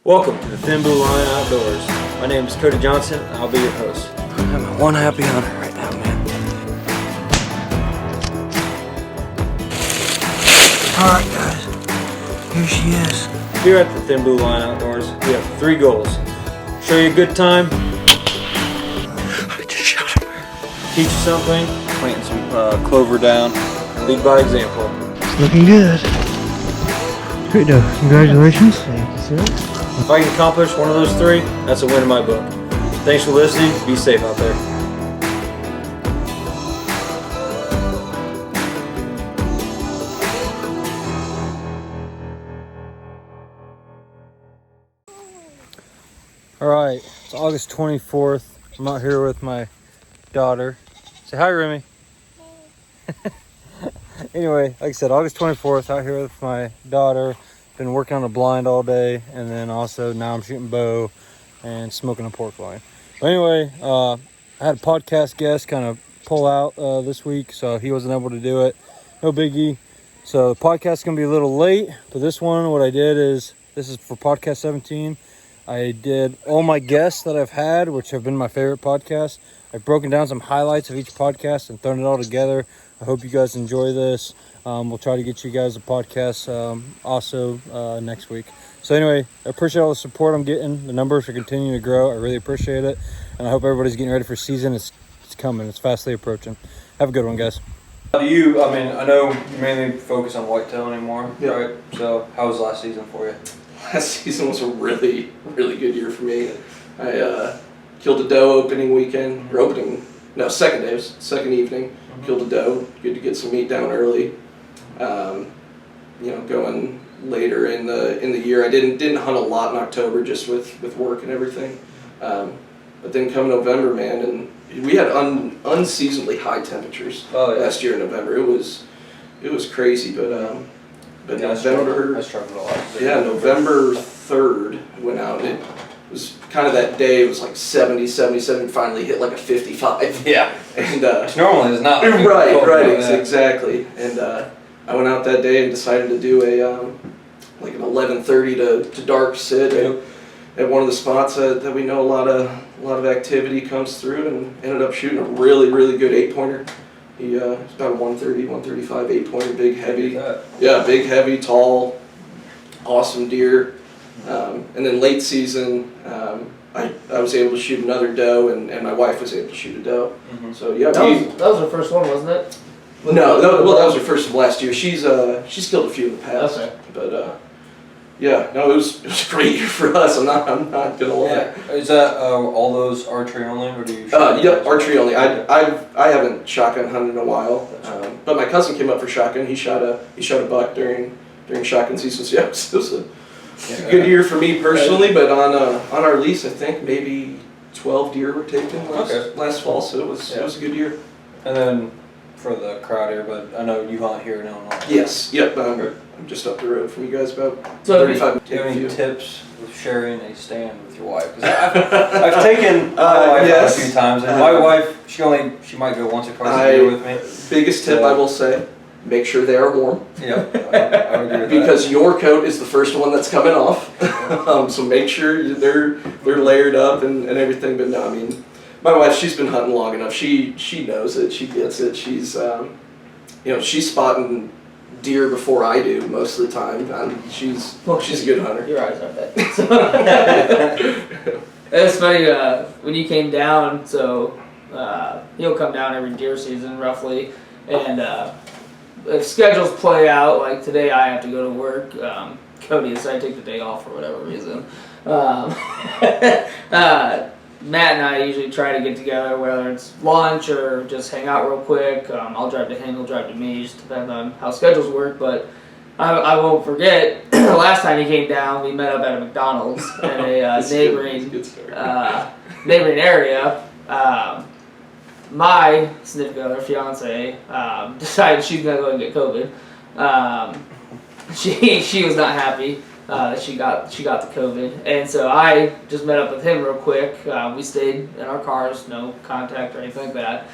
Welcome to the Thin Blue Line Outdoors. My name is Cody Johnson, and I'll be your host. I'm one happy hunter right now, man. Alright, guys. Here she is. Here at the Thin Blue Line Outdoors, we have 3 goals. Show you a good time. I just shot him. Teach you something. Planting some clover down. Lead by example. It's looking good. Great though. Congratulations. Thank you, sir. If I can accomplish one of those 3, that's a win in my book. Thanks for listening. Be safe out there. Alright, it's August 24th. I'm out here with my daughter. Say hi, Remy. Anyway, like I said, August 24th, out here with my daughter. Been working on a blind all day, and then also now I'm shooting bow and smoking a pork loin. But anyway, I had a podcast guest kind of pull out this week, so he wasn't able to do it. No biggie. So the podcast is going to be a little late, but this one, what I did is, this is for podcast 17. I did all my guests that I've had, which have been my favorite podcasts. I've broken down some highlights of each podcast and thrown it all together. I hope you guys enjoy this. We'll try to get you guys a podcast also next week. So anyway, I appreciate all the support I'm getting. The numbers are continuing to grow. I really appreciate it. And I hope everybody's getting ready for season. It's coming. It's fastly approaching. Have a good one, guys. I know you mainly focus on whitetail anymore, right? So how was last season for you? Last season was a really, really good year for me. I killed a doe opening weekend, or second day, second evening. Killed a doe. Good to get some meat down early. Going later in the year, I didn't hunt a lot in October just with work and everything. But then come November, man, and we had unseasonably high temperatures last year in November. It was crazy, but yeah, November. I struggled a lot. Yeah, November 3rd went out. It was kind of that day. It was like 70, 77. Finally hit like a 55. Yeah, and which normally is not. Right, exactly. And I went out that day and decided to do an 11:30 to dark sit at one of the spots that we know a lot of activity comes through, and ended up shooting a really, really good 8-pointer. He it's about a 130, 135 8-pointer, big, heavy. Yeah, big, heavy, tall, awesome deer. And then late season, I was able to shoot another doe, and my wife was able to shoot a doe. Mm-hmm. So yeah, that was her first one, wasn't it? That was her first of last year. She's killed a few in the past. Okay. But it was a great year for us. I'm not gonna lie. Yeah. Is that all those archery only, or do you? Yep, archery only. I haven't shotgun hunted in a while, but my cousin came up for shotgun. He shot a buck during shotgun season. So yeah, it was a good year for me personally. But on our lease, I think maybe 12 deer were taken last fall. So it was a good year. And then for the crowd here, but I know you hunt here in Illinois. Yes. Yep. I'm just up the road from you guys, about 35 minutes. Do you have any tips with sharing a stand with your wife? Because I've taken my wife out a few times, and my wife, she might go once or twice a year with me. Biggest tip I will say: make sure they are warm. Yeah, I would agree with because your coat is the first one that's coming off. So make sure they're layered up and everything. But no, I mean, my wife, she's been hunting long enough. She knows it. She gets it. She's she's spotting deer before I do most of the time. She's a good hunter. Your eyes aren't that. It's funny when you came down. So you'll come down every deer season roughly, and if schedules play out, like today I have to go to work. Cody decided to take the day off for whatever reason. Matt and I usually try to get together, whether it's lunch or just hang out real quick. I'll drive to him, he'll drive to me, just depends on how schedules work. But I won't forget, the last time he came down, we met up at a McDonald's in a neighboring area. My significant other, fiance, decided she's going to go and get COVID. She was not happy. She got the COVID, and so I just met up with him real quick. We stayed in our cars, no contact or anything like that.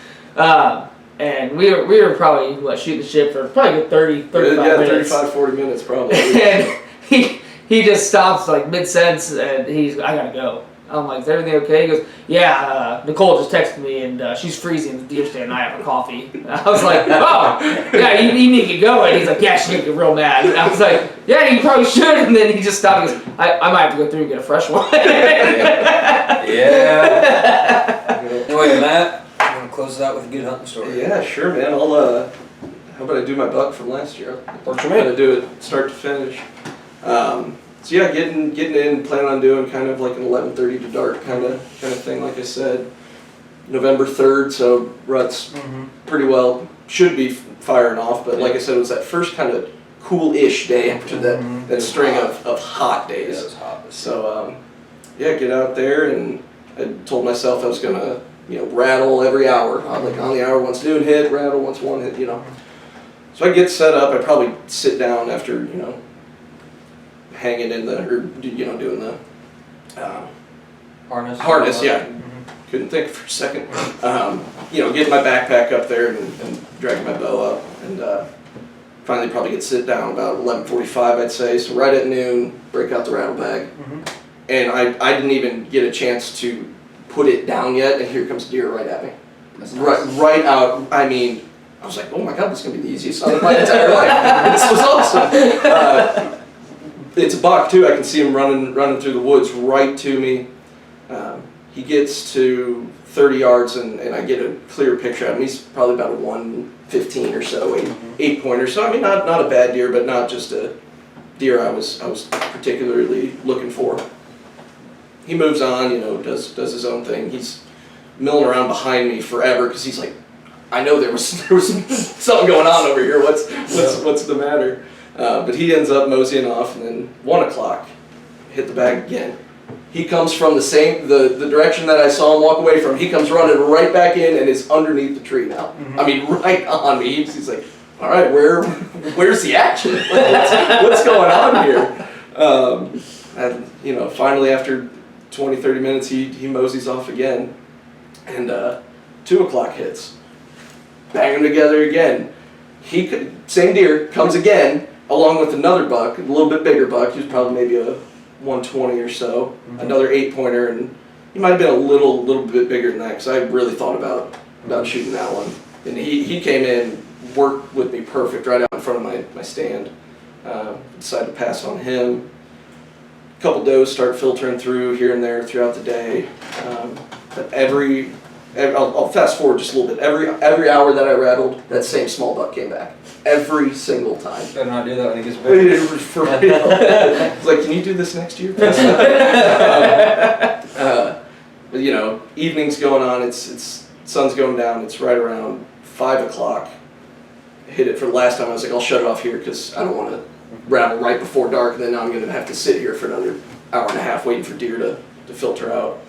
And we were probably shooting the shit for probably a good 35 minutes. 35, 40 minutes probably. And he just stops like mid sentence and I gotta go. I'm like, is everything okay? He goes, yeah, Nicole just texted me and she's freezing at the deer stand and I have a coffee. I was like, oh, yeah, you need to get going. He's like, yeah, she's gonna get real mad. And I was like, yeah, you probably should. And then he just stopped and goes, I might have to go through and get a fresh one. Yeah. Anyway, Matt, I'm gonna close it out with a good hunting story. Yeah, sure, man. How about I do my buck from last year? Works for I'm gonna me. do it start to finish. So yeah, getting in, planning on doing kind of like an 11:30 to dark kind of thing. Like I said, November 3rd, so rut's pretty well should be firing off. But like I said, it was that first kind of cool-ish day after that string of hot days. Yeah, it was hot. So yeah, get out there, and I told myself I was gonna rattle every hour. Like on the hour once noon hit, rattle once one hit. So I get set up. I probably sit down after hanging in doing the harness. Yeah, couldn't think for a second. Getting my backpack up there and dragging my bow up, and finally probably get sit down about 11:45, I'd say. So right at noon, break out the rattle bag, and I didn't even get a chance to put it down yet, and here comes deer right at me. Right out. I mean, I was like, oh my god, this is gonna be the easiest hunt of my entire life. This was awesome. It's a buck too. I can see him running through the woods right to me. He gets to 30 yards, and I get a clear picture of him. He's probably about a 115 or so, 8-pointer. So I mean, not a bad deer, but not just a deer I was particularly looking for. He moves on, does his own thing. He's milling around behind me forever because he's like, I know there was something going on over here. What's the matter? But he ends up moseying off, and then 1 o'clock, hit the bag again. He comes from the direction that I saw him walk away from. He comes running right back in and is underneath the tree now. I mean, right on me. He's like, all right, where's the action? What's going on here? And finally after 20, 30 minutes, he moseys off again, and 2 o'clock hits. Bang them together again. Same deer comes again, along with another buck, a little bit bigger buck. He was probably maybe a 120 or so, another 8-pointer, and he might have been a little bit bigger than that because I really thought about shooting that one. And he came in, worked with me perfect right out in front of my stand. Decided to pass on him. A couple does start filtering through here and there throughout the day. But I'll fast forward just a little bit. Every hour that I rattled, that same small buck came back. Every single time. Better not do that when he gets big. For real. It's like, can you do this next year? But evening's going on. It's sun's going down. It's right around 5 o'clock. Hit it for the last time. I was like, I'll shut it off here because I don't want to rattle right before dark, and then I'm going to have to sit here for another hour and a half waiting for deer to filter out.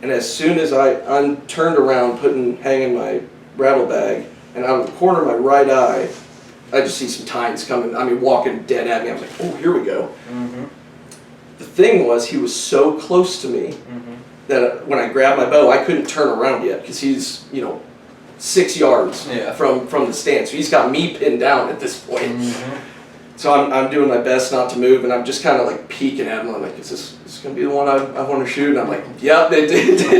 And as soon as I'm turned around, hanging my rattle bag, and out of the corner of my right eye, I just see some tines coming. I mean, walking dead at me. I was like, oh, here we go. The thing was, he was so close to me that when I grabbed my bow, I couldn't turn around yet because he's 6 yards from the stand. So he's got me pinned down at this point. So I'm doing my best not to move, and I'm just kind of like peeking at him. I'm like, is this going to be the one I want to shoot? And I'm like, yep, it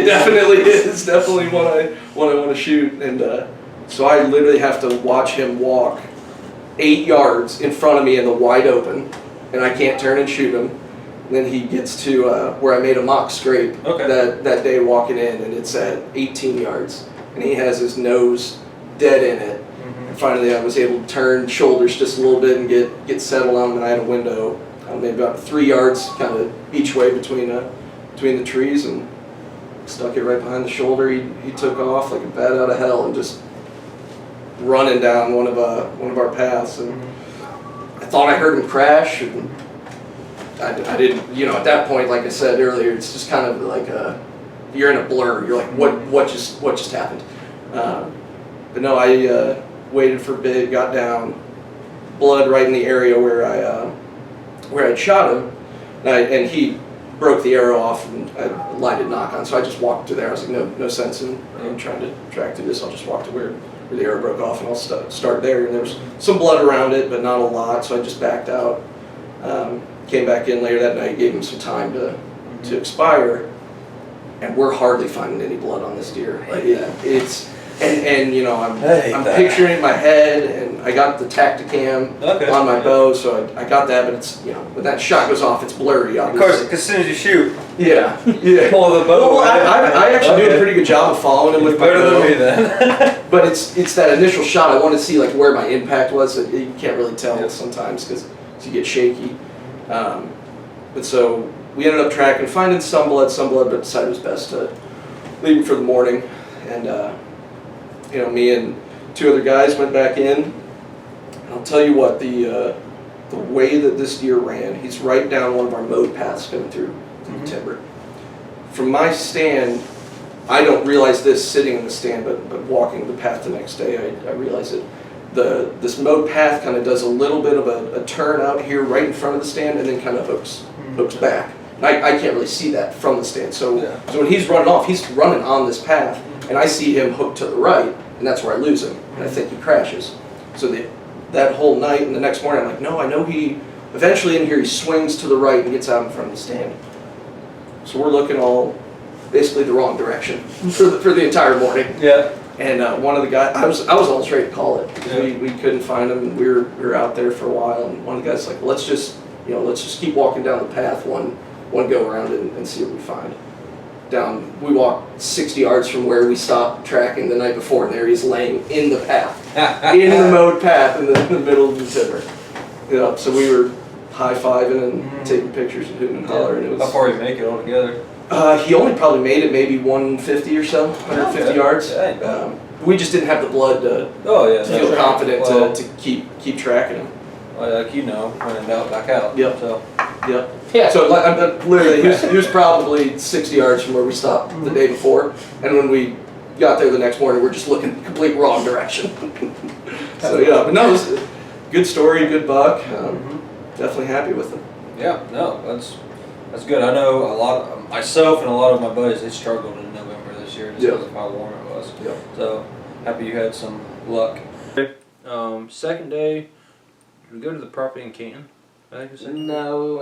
definitely is. It's definitely one I want to shoot. And so I literally have to watch him walk 8 yards in front of me in the wide open, and I can't turn and shoot him. And then he gets to where I made a mock scrape that day walking in, and it's at 18 yards. And he has his nose dead in it. And finally I was able to turn shoulders just a little bit and get settled on him, and I had a window maybe about 3 yards kind of each way between the trees, and stuck it right behind the shoulder. He took off like a bat out of hell and just running down one of our paths, and I thought I heard him crash, and I didn't, at that point, like I said earlier, it's just kind of like you're in a blur. You're like, what just happened? But no, I waited for a bit, got down, blood right in the area where I'd shot him, and he broke the arrow off, and I lighted knock on. So I just walked to there. I was like, no sense in trying to track through this. I'll just walk to where the arrow broke off, and I'll start there. And there was some blood around it, but not a lot, so I just backed out. came back in later that night, gave him some time to expire, and we're hardly finding any blood on this deer. Like it's and you know I'm picturing it in my head, and I got the Tacticam on my bow, so I got that, but it's when that shot goes off, it's blurry. Obviously. Of course, as soon as you shoot, yeah, pull the bow. Well, I actually do a pretty good job of following him with my better bow. than me then. But it's that initial shot. I want to see like where my impact was. You can't really tell sometimes because you get shaky. But so we ended up tracking, finding some blood, but decided it was best to leave him for the morning. And me and 2 other guys went back in. And I'll tell you what, the way that this deer ran, he's right down one of our mowed paths coming through the timber. From my stand, I don't realize this sitting in the stand, but walking the path the next day, I realize it. This mowed path kind of does a little bit of a turn out here right in front of the stand, and then kind of hooks back. And I can't really see that from the stand. So when he's running off, he's running on this path, and I see him hook to the right, and that's where I lose him, and I think he crashes. So that whole night and the next morning, I'm like, no, I know he eventually in here he swings to the right and gets out in front of the stand. So we're looking all basically the wrong direction for the entire morning. Yeah. And one of the guys, I was almost ready to call it. We couldn't find him, and we were out there for a while. And one of the guys was like, let's just keep walking down the path one go around and see what we find. We walked 60 yards from where we stopped tracking the night before, and there he's laying in the path, in the mowed path in the middle of the timber. So we were high-fiving and taking pictures and hooting and hollering. How far did he make it all together? He only probably made it maybe 150 or so, 150 yards. We just didn't have the blood to feel confident to keep tracking him. Well, like when in doubt, back out. Yep. So. Yep. Yeah. So literally, he was probably 60 yards from where we stopped the day before, and when we got there the next morning, we're just looking the complete wrong direction. So but no, it was a good story, good buck. Definitely happy with him. Yeah. No, that's good. I know a lot of myself and a lot of my buddies, they struggled in November this year just because of how warm it was. Yeah. So happy you had some luck. Second day, did we go to the property in Canton? I think we said. No, we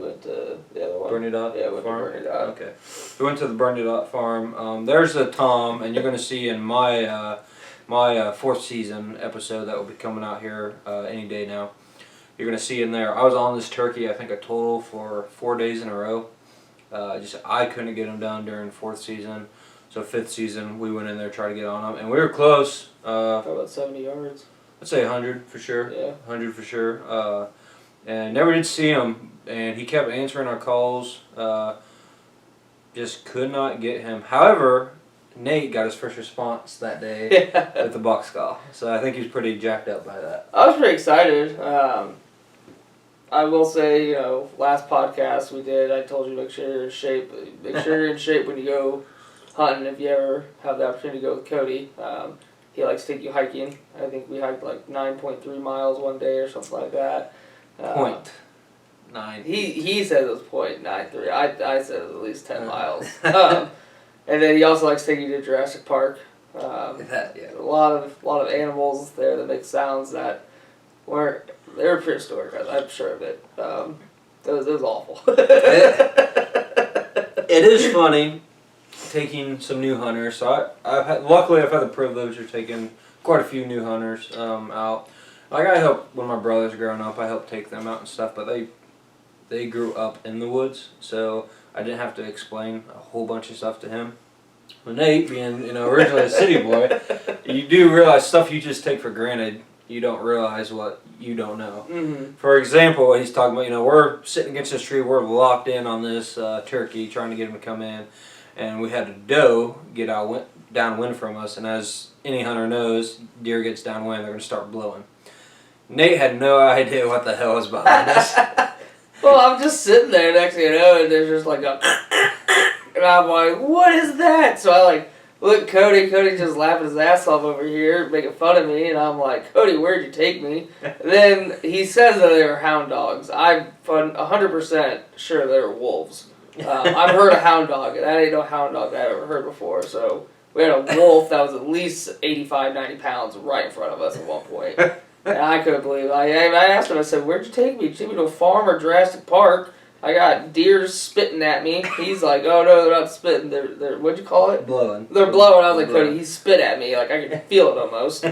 went to the other one. Bernadette Yeah, we went Farm? to Bernadette. Okay. We went to the Bernadette Farm. There's a Tom, and you're going to see in my fourth season episode that will be coming out here any day now. You're going to see in there, I was on this turkey, I think a total for 4 days in a row. I couldn't get him done during fourth season. So fifth season, we went in there, tried to get on him, and we were close. Probably about 70 yards. I'd say 100 for sure. Yeah. 100 for sure. And never did see him, and he kept answering our calls. Just could not get him. However, Nate got his first response that day with the box call. So I think he was pretty jacked up by that. I was pretty excited. I will say, last podcast we did, I told you make sure you're in shape. Make sure you're in shape when you go hunting. If you ever have the opportunity to go with Cody, he likes to take you hiking. I think we hiked like 9.3 miles one day or something like that. 0.9. He said it was 0.93. I said it was at least 10 miles. And then he also likes to take you to Jurassic Park. A lot of animals there that make sounds that they're prehistoric. I'm sure of it. It was awful. It is funny taking some new hunters. So luckily I've had the privilege of taking quite a few new hunters out. Like I helped when my brothers growing up. I helped take them out and stuff, but they grew up in the woods, so I didn't have to explain a whole bunch of stuff to him. But Nate, being originally a city boy, you do realize stuff you just take for granted. You don't realize what you don't know. Mm-hmm. For example, he's talking about, we're sitting against this tree, we're locked in on this turkey, trying to get him to come in, and we had a doe get downwind from us, and as any hunter knows, deer gets downwind, they're going to start blowing. Nate had no idea what the hell was behind us. Well, I'm just sitting there next thing you know, and there's just like a... And I'm like, what is that? So I look at Cody. Cody's just laughing his ass off over here, making fun of me. And I'm like, Cody, where'd you take me? And then he says that they were hound dogs. I'm 100% sure they were wolves. I've heard a hound dog, and that ain't no hound dog that I've ever heard before. So we had a wolf that was at least 85, 90 pounds right in front of us at one point. And I couldn't believe it. I asked him, I said, where'd you take me? Did you take me to a farm or Jurassic Park? I got deer spitting at me. He's like, oh no, they're not spitting. They're what'd you call it? Blowing. They're blowing. I was like, Cody, he spit at me. Like, I could feel it almost.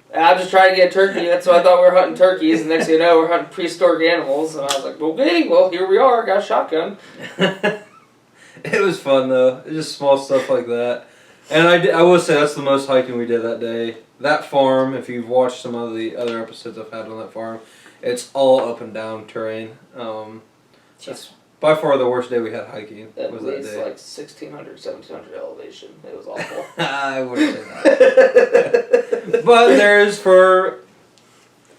And I'm just trying to get a turkey. That's why I thought we were hunting turkeys. And next thing you know, we're hunting prehistoric animals. And I was like, okay, well, here we are. Got a shotgun. It was fun, though. It's just small stuff like that. And I will say that's the most hiking we did that day. That farm, if you've watched some of the other episodes I've had on that farm, it's all up and down terrain. That's by far the worst day we had hiking. At was least that day. like 1,600, 1,700 elevation. It was awful. I wouldn't say that. But there's for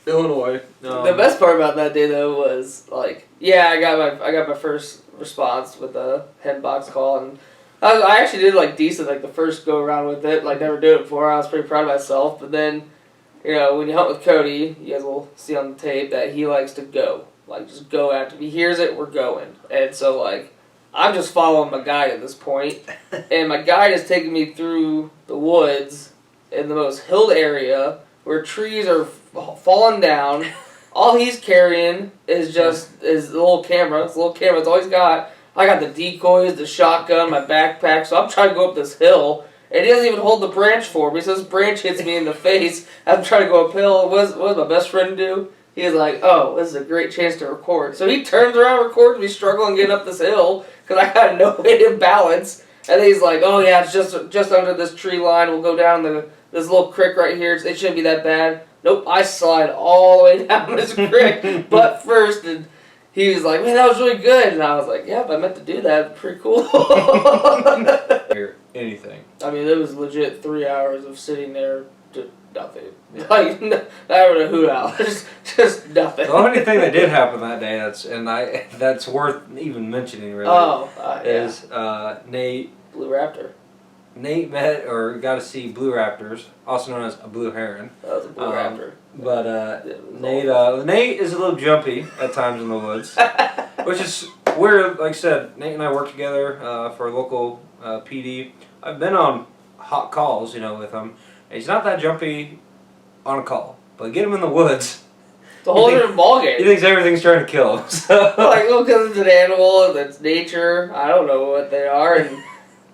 Illinois. The best part about that day though was like, yeah, I got my first response with a head box call, and I actually did like decent like the first go around with it. Like never did it before. I was pretty proud of myself. But then, you know, when you hunt with Cody, you guys will see on the tape that he likes to go. Like, just go after me. He hears it, we're going. And so, like, I'm just following my guide at this point. And my guide is taking me through the woods in the most hilled area where trees are falling down. All he's carrying is just his little camera. It's a little camera. That's all he's got. I got the decoys, the shotgun, my backpack. So I'm trying to go up this hill. And he doesn't even hold the branch for me. So this branch hits me in the face. I'm trying to go uphill. What does my best friend do? He's like, oh, this is a great chance to record. So he turns around, records me struggling getting up this hill because I got no way to balance. And then he's like, oh yeah, it's just under this tree line. We'll go down this little creek right here. It shouldn't be that bad. Nope, I slide all the way down this creek butt first. And he was like, man, that was really good. And I was like, yeah, but I meant to do that. Pretty cool. Or anything. I mean, it was legit 3 hours of sitting there. Nothing. Like, I don't know who else. Just nothing. The only thing that did happen that day that's worth even mentioning really is Nate. Blue Raptor. Nate met or got to see blue raptors, also known as a blue heron. That was a blue raptor. But Nate is a little jumpy at times in the woods, which is weird. Like I said, Nate and I work together for a local PD. I've been on hot calls, with him. He's not that jumpy on a call, but get him in the woods. It's a whole different ballgame. He thinks everything's trying to kill him. So. Like, well, because it's an animal, it's nature. I don't know what they are, and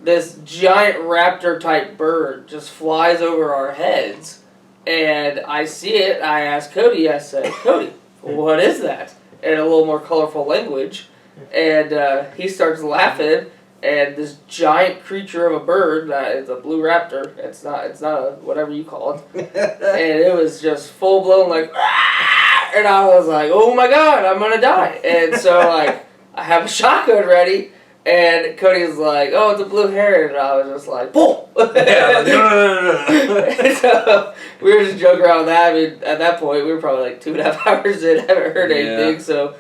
this giant raptor-type bird just flies over our heads, and I see it. I ask Cody. I say, Cody, what is that? In a little more colorful language, and he starts laughing. And this giant creature of a bird, it's a blue raptor. It's not a whatever you call it. And it was just full blown like, ah! And I was like, oh my god, I'm gonna die. And so like, I have a shotgun ready, and Cody was like, oh, it's a blue heron. And I was just like, boom. Yeah, no. So we were just joking around with that. I mean, at that point, we were probably like 2.5 hours in, haven't heard anything. So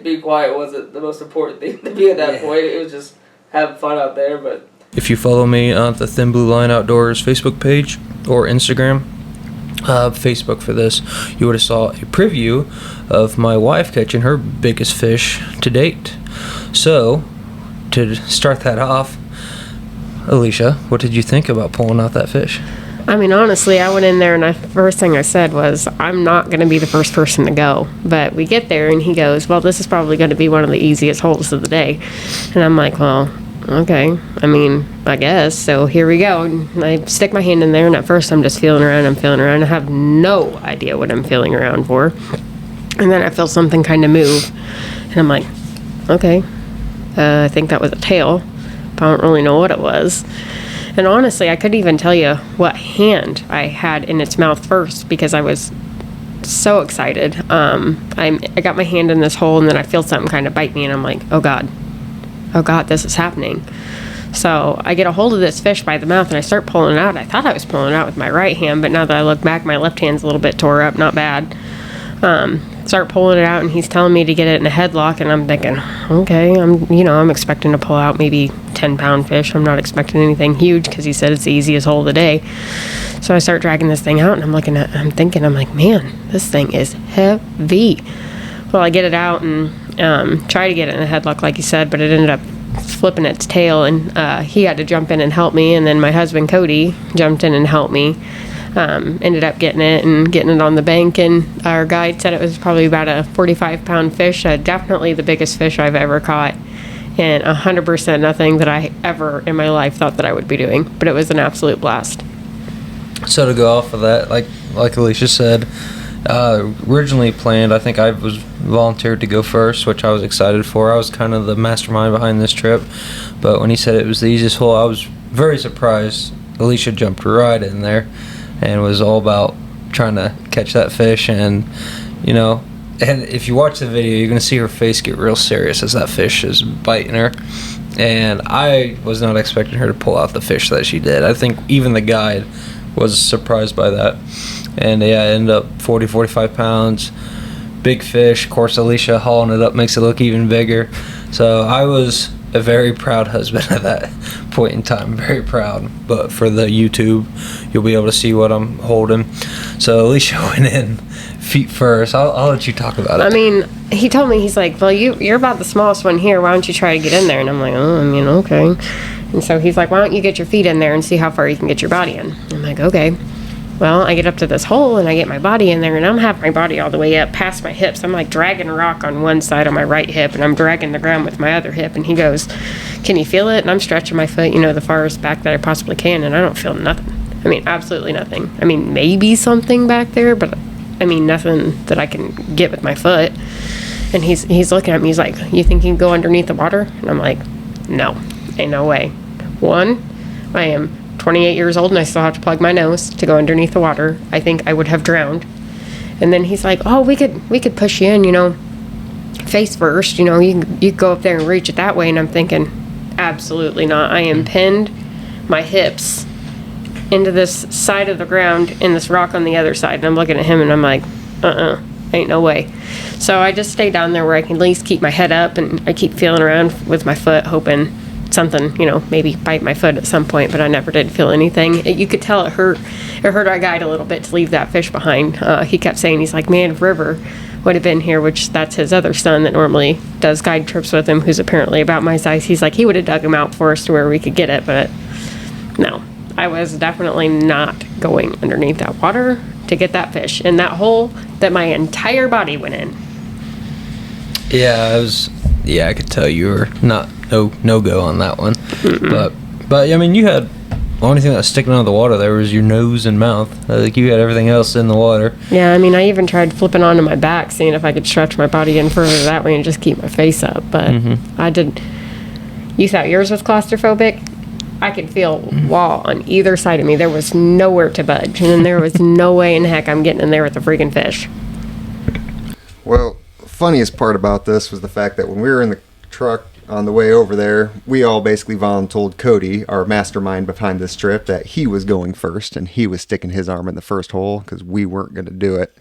being quiet wasn't the most important thing to be at that point. It was just having fun out there. But if you follow me on the Thin Blue Line Outdoors Facebook page or Instagram, Facebook for this, you would have saw a preview of my wife catching her biggest fish to date. So, to start that off, Alicia, what did you think about pulling out that fish? I mean, honestly, I went in there and the first thing I said was, I'm not going to be the first person to go. But we get there and he goes, well, this is probably going to be one of the easiest holes of the day. And I'm like, well, okay. I mean, I guess. So here we go. And I stick my hand in there and at first I'm just feeling around. I have no idea what I'm feeling around for. And then I feel something kind of move. And I'm like, okay. I think that was a tail. But I don't really know what it was. And honestly, I couldn't even tell you what hand I had in its mouth first because I was so excited. I got my hand in this hole and then I feel something kind of bite me and I'm like, oh God, this is happening. So I get a hold of this fish by the mouth and I start pulling it out. I thought I was pulling it out with my right hand, but now that I look back, my left hand's a little bit tore up, not bad. Start pulling it out and he's telling me to get it in a headlock and I'm thinking, okay, I'm expecting to pull out maybe 10-pound fish. I'm not expecting anything huge because he said it's the easiest hole of the day. So I start dragging this thing out and I'm thinking, man, this thing is heavy. Well, I get it out and try to get it in a headlock like you said, but it ended up flipping its tail and he had to jump in and help me, and then my husband Cody jumped in and helped me. Ended up getting it on the bank, and our guide said it was probably about a 45-pound fish. Definitely the biggest fish I've ever caught, and 100% nothing that I ever in my life thought that I would be doing. But it was an absolute blast. So to go off of that, like Alicia said, originally planned, I think I was volunteered to go first, which I was excited for. I was kind of the mastermind behind this trip, but when he said it was the easiest hole, I was very surprised. Alicia jumped right in there and was all about trying to catch that fish, and you know, and if you watch the video, you're gonna see her face get real serious as that fish is biting her. And I was not expecting her to pull out the fish that she did. I think even the guide was surprised by that. And yeah, it ended up 45 pounds, big fish. Of course, Alicia hauling it up makes it look even bigger. So I was a very proud husband at that point in time, very proud. But for the YouTube, you'll be able to see what I'm holding. So Alicia went in feet first. I'll let you talk about it. I mean, he told me, he's like, well, you're about the smallest one here. Why don't you try to get in there? And I'm like, oh, I mean, okay. And so he's like, why don't you get your feet in there and see how far you can get your body in? I'm like, okay. Well, I get up to this hole and I get my body in there, and I'm having my body all the way up past my hips. I'm like dragging a rock on one side of my right hip, and I'm dragging the ground with my other hip. And he goes, can you feel it? And I'm stretching my foot, the farthest back that I possibly can, and I don't feel nothing. I mean, absolutely nothing. I mean, maybe something back there, but I mean, nothing that I can get with my foot. And he's looking at me, he's like, you think you can go underneath the water? And I'm like, no, ain't no way. One, I am 28 years old and I still have to plug my nose to go underneath the water. I think I would have drowned. And then he's like, oh, we could push you in, face first, you could go up there and reach it that way. And I'm thinking, absolutely not. I am pinned my hips into this side of the ground and this rock on the other side. And I'm looking at him and I'm like, ain't no way. So I just stay down there where I can at least keep my head up, and I keep feeling around with my foot, hoping something, maybe bite my foot at some point, but I never did feel anything. You could tell it hurt our guide a little bit to leave that fish behind. He kept saying, he's like, man, if River would have been here, which that's his other son that normally does guide trips with him, who's apparently about my size. He's like, he would have dug him out for us to where we could get it, but no, I was definitely not going underneath that water to get that fish in that hole that my entire body went in. Yeah, I could tell you were no go on that one. Mm-mm. But I mean, you had the only thing that was sticking out of the water there was your nose and mouth. Like, you had everything else in the water. Yeah, I mean, I even tried flipping onto my back, seeing if I could stretch my body in further that way and just keep my face up. But I did. You thought yours was claustrophobic? I could feel wall on either side of me. There was nowhere to budge, and there was no way in heck I'm getting in there with a freaking fish. Well, the funniest part about this was the fact that when we were in the truck on the way over there, we all basically voluntold Cody, our mastermind behind this trip, that he was going first, and he was sticking his arm in the first hole because we weren't going to do it.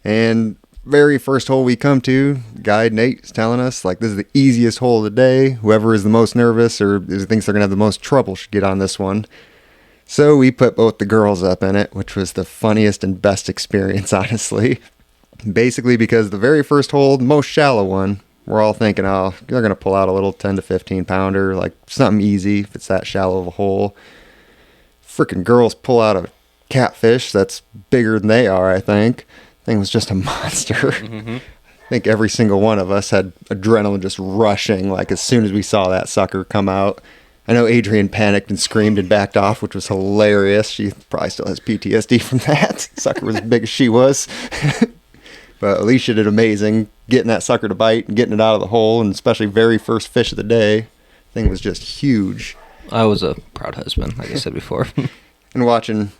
And very first hole we come to, guide Nate's telling us, like, this is the easiest hole of the day. Whoever is the most nervous or thinks they're going to have the most trouble should get on this one. So we put both the girls up in it, which was the funniest and best experience, honestly. Basically because the very first hole, the most shallow one, we're all thinking, oh, they're going to pull out a little 10 to 15 pounder, like something easy if it's that shallow of a hole. Freaking girls pull out a catfish that's bigger than they are, I think. Thing was just a monster. I think every single one of us had adrenaline just rushing, like, as soon as we saw that sucker come out. I know Adrian panicked and screamed and backed off, which was hilarious. She probably still has PTSD from that. Sucker was as big as she was. But Alicia did amazing, getting that sucker to bite and getting it out of the hole, and especially very first fish of the day. Thing was just huge. I was a proud husband, like I said before. And watching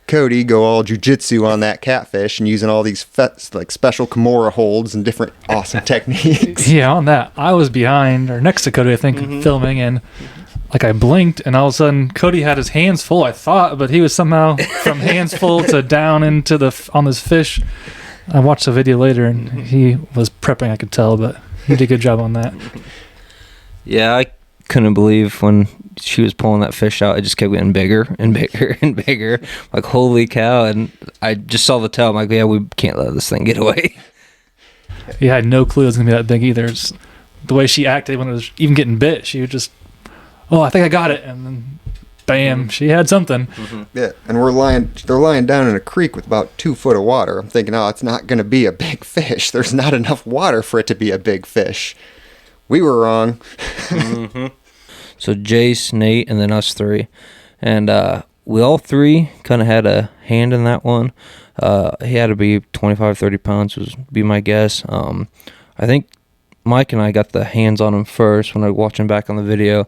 Cody go all jujitsu on that catfish and using all these like special Kimura holds and different awesome techniques. Yeah, on that, I was behind or next to Cody, I think, filming, and like I blinked, and all of a sudden Cody had his hands full, I thought, but he was somehow from hands full to down into on this fish. I watched the video later, and he was prepping, I could tell, but he did a good job on that. Yeah, I couldn't believe when she was pulling that fish out. It just kept getting bigger and bigger and bigger. Like, holy cow. And I just saw the tail. I'm like, yeah, we can't let this thing get away. Yeah, I had no clue it was going to be that big either. It's the way she acted when it was even getting bit. She would just, oh, I think I got it. And then bam, she had something. Yeah, and they're lying down in a creek with about 2 foot of water. I'm thinking, oh, it's not going to be a big fish. There's not enough water for it to be a big fish. We were wrong. So Jace, Nate, and then us three. And we all three kind of had a hand in that one. He had to be 25, 30 pounds would be my guess. I think Mike and I got the hands on him first when I was watching back on the video.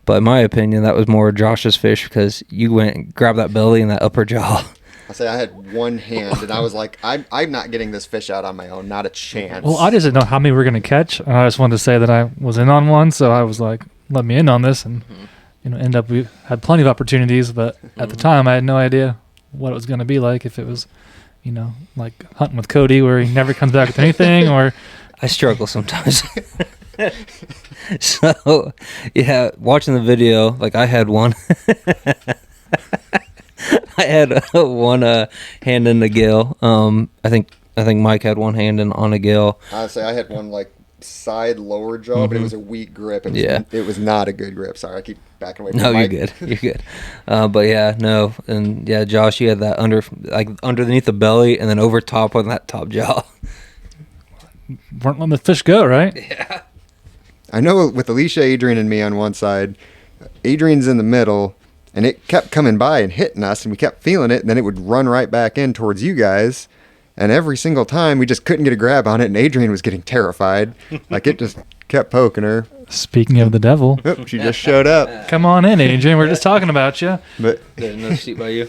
But in my opinion, that was more Josh's fish because you went and grabbed that belly and that upper jaw. I say I had one hand, and I was like, I'm not getting this fish out on my own. Not a chance. Well, I just didn't know how many we were going to catch. And I just wanted to say that I was in on one, so I was like, let me in on this. And, end up, we had plenty of opportunities, but at the time, I had no idea what it was going to be like. If it was, like hunting with Cody where he never comes back with anything, or... I struggle sometimes. So, yeah, watching the video, like I had one. I had one hand in the gill. I think Mike had one hand on a gill. Honestly, I had one like side lower jaw, but it was a weak grip. It was not a good grip. Sorry, I keep backing away from No, Mike. you're good. You're good. But yeah, no, and yeah, Josh, you had that underneath the belly, and then over top on that top jaw. Weren't letting the fish go, right? Yeah. I know with Alicia, Adrian, and me on one side, Adrian's in the middle, and it kept coming by and hitting us, and we kept feeling it, and then it would run right back in towards you guys. And every single time, we just couldn't get a grab on it, and Adrian was getting terrified. Like, it just kept poking her. Speaking of the devil. Oh, she just showed up. Come on in, Adrian. We're just talking about you. But There's another seat by you.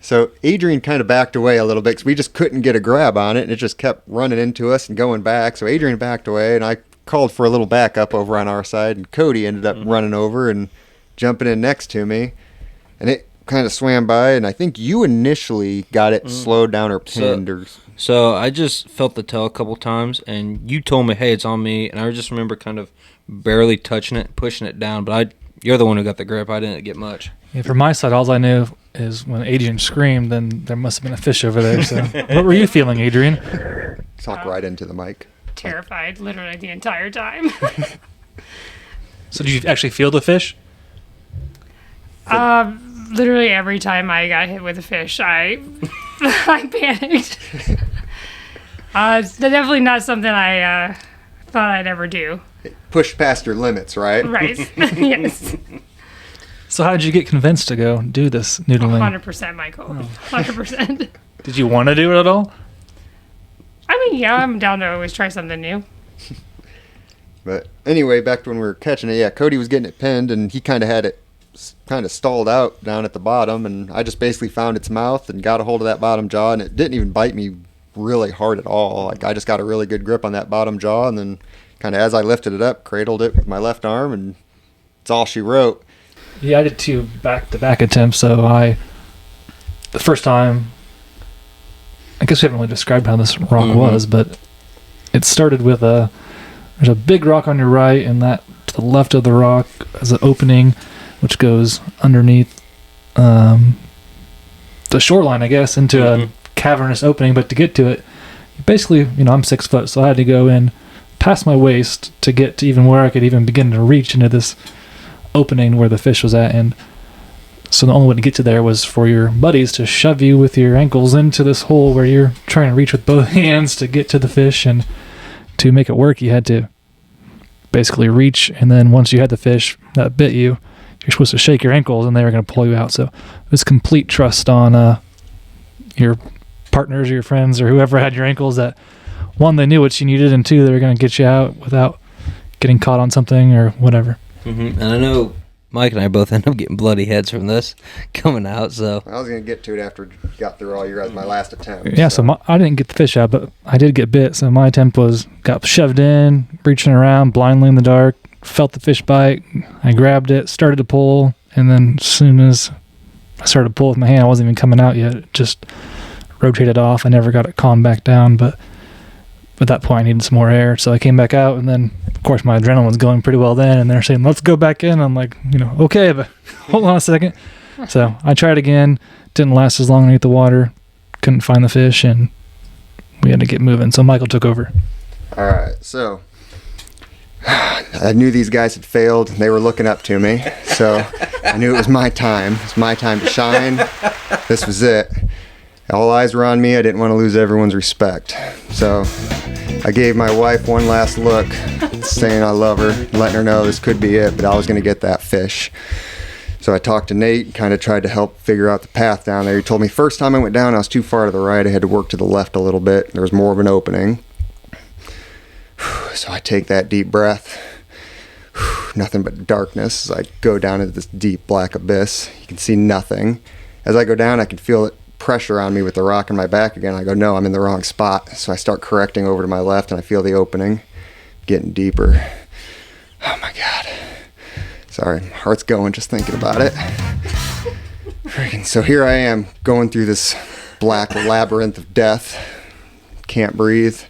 so Adrian kind of backed away a little bit because we just couldn't get a grab on it, and it just kept running into us and going back. So Adrian backed away, and I called for a little backup over on our side, and Cody ended up running over and jumping in next to me. And it kind of swam by, and I think you initially got it slowed down or pinned. So I just felt the tail a couple times, and you told me, hey, it's on me, and I just remember kind of barely touching it, pushing it down, but you're the one who got the grip. I didn't get much. Yeah, from my side, all I knew is when Adrian screamed, then there must have been a fish over there. So, what were you feeling, Adrian? Talk right into the mic. Terrified, literally the entire time. So, did you actually feel the fish? Literally every time I got hit with a fish, I panicked. It's definitely not something I thought I'd ever do. Push past your limits, right? Right. Yes. So, how did you get convinced to go do this noodling? 100%, Michael. 100%. Did you want to do it at all? I mean, yeah, I'm down to always try something new. But anyway, back to when we were catching it, yeah, Cody was getting it pinned, and he kind of had it kind of stalled out down at the bottom, and I just basically found its mouth and got a hold of that bottom jaw, and it didn't even bite me really hard at all. Like, I just got a really good grip on that bottom jaw, and then kind of as I lifted it up, cradled it with my left arm, and it's all she wrote. Yeah, I did 2 back-to-back attempts. So the first time, I guess we haven't really described how this rock was, but it started with there's a big rock on your right, and that to the left of the rock is an opening which goes underneath the shoreline, I guess, into a cavernous opening. But to get to it, basically, I'm 6 foot, so I had to go in past my waist to get to even where I could even begin to reach into this opening where the fish was at. And so the only way to get to there was for your buddies to shove you with your ankles into this hole where you're trying to reach with both hands to get to the fish. And to make it work, you had to basically reach, and then once you had the fish that bit you, you're supposed to shake your ankles and they were going to pull you out. So it was complete trust on your partners or your friends or whoever had your ankles that, 1, they knew what you needed, and 2, they were going to get you out without getting caught on something or whatever. And I know Mike and I both end up getting bloody heads from this coming out. So I was going to get to it after we got through all your guys' my last attempt. Yeah, so I didn't get the fish out, but I did get bit. So my attempt was got shoved in, reaching around blindly in the dark, felt the fish bite. I grabbed it, started to pull, and then as soon as I started to pull with my hand, I wasn't even coming out yet. It just rotated off. I never got it calmed back down, but at that point I needed some more air. So I came back out, and then, of course, my adrenaline was going pretty well then, and they're saying, let's go back in. I'm like, okay, but hold on a second. So I tried again. Didn't last as long underneath the water. Couldn't find the fish, and we had to get moving. So Michael took over. All right, so I knew these guys had failed. They were looking up to me. So I knew it was my time. It was my time to shine. This was it. All eyes were on me. I didn't want to lose everyone's respect. So I gave my wife one last look, saying I love her, letting her know this could be it, but I was going to get that fish. So I talked to Nate, kind of tried to help figure out the path down there. He told me first time I went down, I was too far to the right. I had to work to the left a little bit. There was more of an opening. So I take that deep breath. Nothing but darkness as I go down into this deep black abyss. You can see nothing. As I go down, I can feel it pressure on me with the rock in my back again. I go, no, I'm in the wrong spot. So I start correcting over to my left and I feel the opening getting deeper. Oh my God. Sorry, my heart's going just thinking about it. Freaking, so here I am going through this black labyrinth of death. Can't breathe.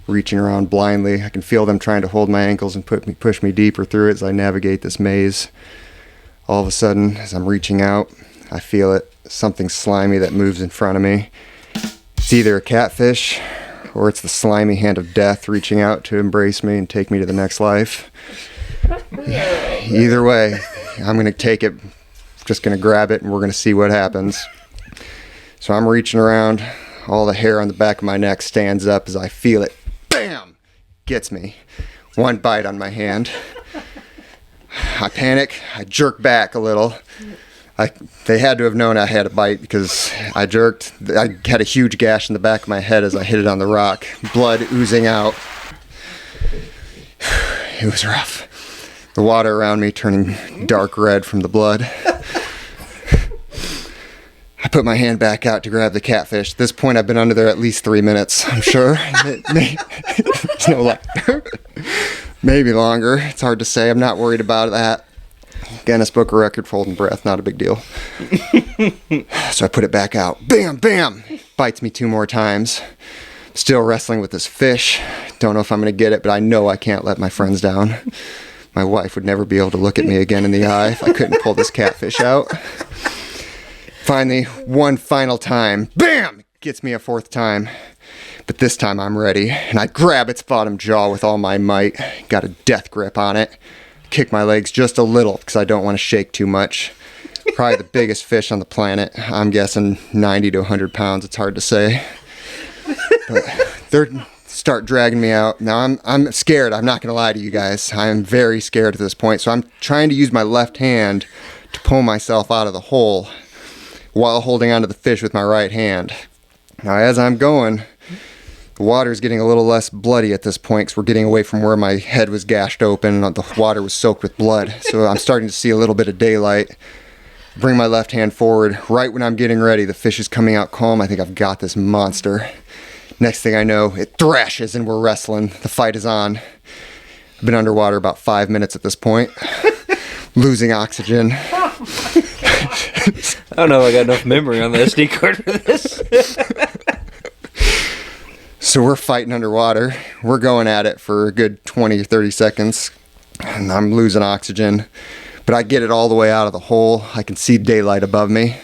Reaching around blindly. I can feel them trying to hold my ankles and push me deeper through it as I navigate this maze. All of a sudden, as I'm reaching out, I feel it. Something slimy that moves in front of me. It's either a catfish or it's the slimy hand of death reaching out to embrace me and take me to the next life. Either way, I'm going to take it, just going to grab it and we're going to see what happens. So I'm reaching around, all the hair on the back of my neck stands up as I feel it. Bam! Gets me. One bite on my hand. I panic, I jerk back a little. They had to have known I had a bite because I jerked. I had a huge gash in the back of my head as I hit it on the rock. Blood oozing out. It was rough. The water around me turning dark red from the blood. I put my hand back out to grab the catfish. At this point, I've been under there at least 3 minutes, I'm sure. It's no lie. Maybe longer. It's hard to say. I'm not worried about that. Guinness Book of Record for holding breath, not a big deal. So I put it back out. Bam, bam! Bites me 2 more times. Still wrestling with this fish. Don't know if I'm going to get it, but I know I can't let my friends down. My wife would never be able to look at me again in the eye if I couldn't pull this catfish out. Finally, one final time. Bam! Gets me a 4th time. But this time I'm ready. And I grab its bottom jaw with all my might. Got a death grip on it. Kick my legs just a little because I don't want to shake too much. Probably the biggest fish on the planet. I'm guessing 90 to 100 pounds. It's hard to say. But they start dragging me out. Now I'm scared. I'm not going to lie to you guys. I am very scared at this point. So I'm trying to use my left hand to pull myself out of the hole while holding onto the fish with my right hand. Now as I'm going, the water's getting a little less bloody at this point because we're getting away from where my head was gashed open and the water was soaked with blood. So I'm starting to see a little bit of daylight. Bring my left hand forward. Right when I'm getting ready, the fish is coming out calm. I think I've got this monster. Next thing I know, it thrashes and we're wrestling. The fight is on. I've been underwater about 5 minutes at this point. Losing oxygen. I don't know if I got enough memory on the SD card for this. So we're fighting underwater. We're going at it for a good 20 or 30 seconds. And I'm losing oxygen. But I get it all the way out of the hole. I can see daylight above me.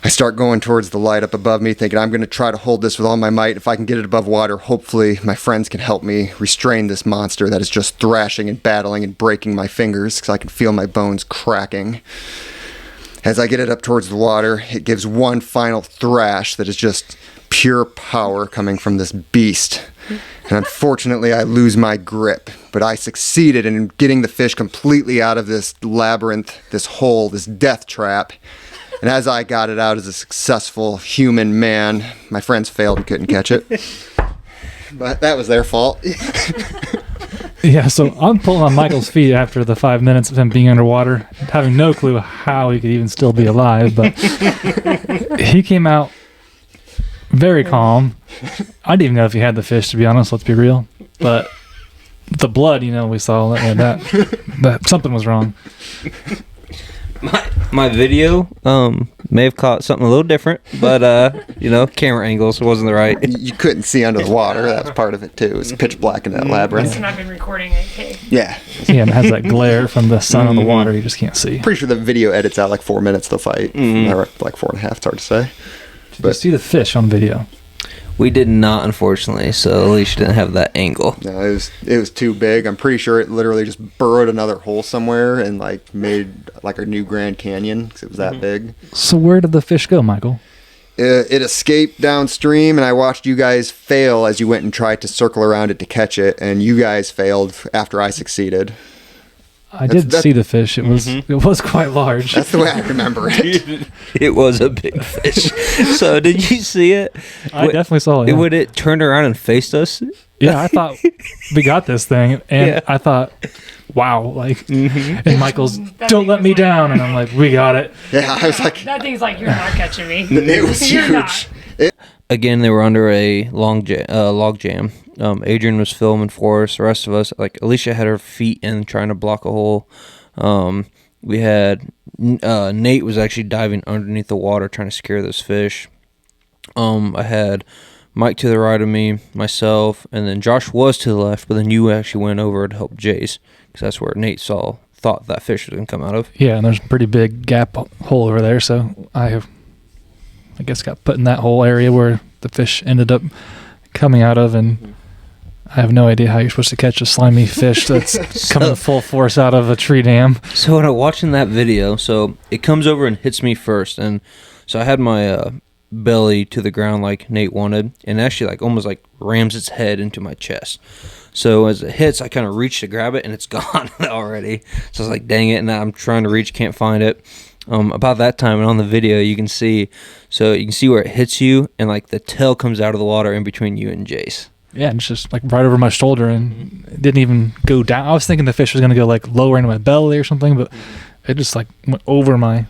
I start going towards the light up above me, thinking I'm going to try to hold this with all my might. If I can get it above water, hopefully my friends can help me restrain this monster that is just thrashing and battling and breaking my fingers because I can feel my bones cracking. As I get it up towards the water, it gives one final thrash that is just pure power coming from this beast. And unfortunately, I lose my grip. But I succeeded in getting the fish completely out of this labyrinth, this hole, this death trap. And as I got it out as a successful human man, my friends failed and couldn't catch it. But that was their fault. Yeah, so I'm pulling on Michael's feet after the 5 minutes of him being underwater, having no clue how he could even still be alive, but he came out very calm. I didn't even know if he had the fish, to be honest, let's be real. But the blood, we saw that something was wrong. My video may have caught something a little different, but camera angles wasn't the right. You couldn't see under the water. That's part of it too. It was pitch black in that labyrinth. And I've been recording 8K. Yeah. Yeah, and it has that glare from the sun on the water. You just can't see. Pretty sure the video edits out like 4 minutes of the fight. Or like 4.5. It's hard to say. But see the fish on video. We did not, unfortunately. So Alicia didn't have that angle. No, it was too big. I'm pretty sure it literally just burrowed another hole somewhere and like made like a new Grand Canyon because it was that big. So where did the fish go, Michael? It escaped downstream, and I watched you guys fail as you went and tried to circle around it to catch it, and you guys failed after I succeeded. I did see the fish. It was quite large. That's the way I remember it. It was a big fish. So did you see it? I definitely saw it. Yeah. Would it turned around and faced us? Yeah, I thought we got this thing, and I thought, wow, like, and Michael's, don't let me down, and I'm like, we got it. Yeah, I was like, That thing's like, you're not catching me. it was You're huge. not. Again, they were under a log jam. Adrian was filming for us. The rest of us, like Alicia, had her feet in trying to block a hole. We had Nate was actually diving underneath the water trying to scare this fish. I had Mike to the right of me, myself, and then Josh was to the left, but then you actually went over to help Jace because that's where Nate thought that fish was going to come out of. Yeah, and there's a pretty big gap hole over there, so I guess got put in that whole area where the fish ended up coming out of, and I have no idea how you're supposed to catch a slimy fish that's coming full force out of a tree dam. So when I'm watching that video, so it comes over and hits me first, and so I had my belly to the ground like Nate wanted, and actually like almost like rams its head into my chest. So as it hits, I kind of reach to grab it, and it's gone already. So I was like, dang it, and I'm trying to reach, can't find it. About that time, and on the video, you can see where it hits you, and like the tail comes out of the water in between you and Jace. Yeah, and it's just like right over my shoulder, and it didn't even go down. I was thinking the fish was gonna go like lower into my belly or something, but it just like went over my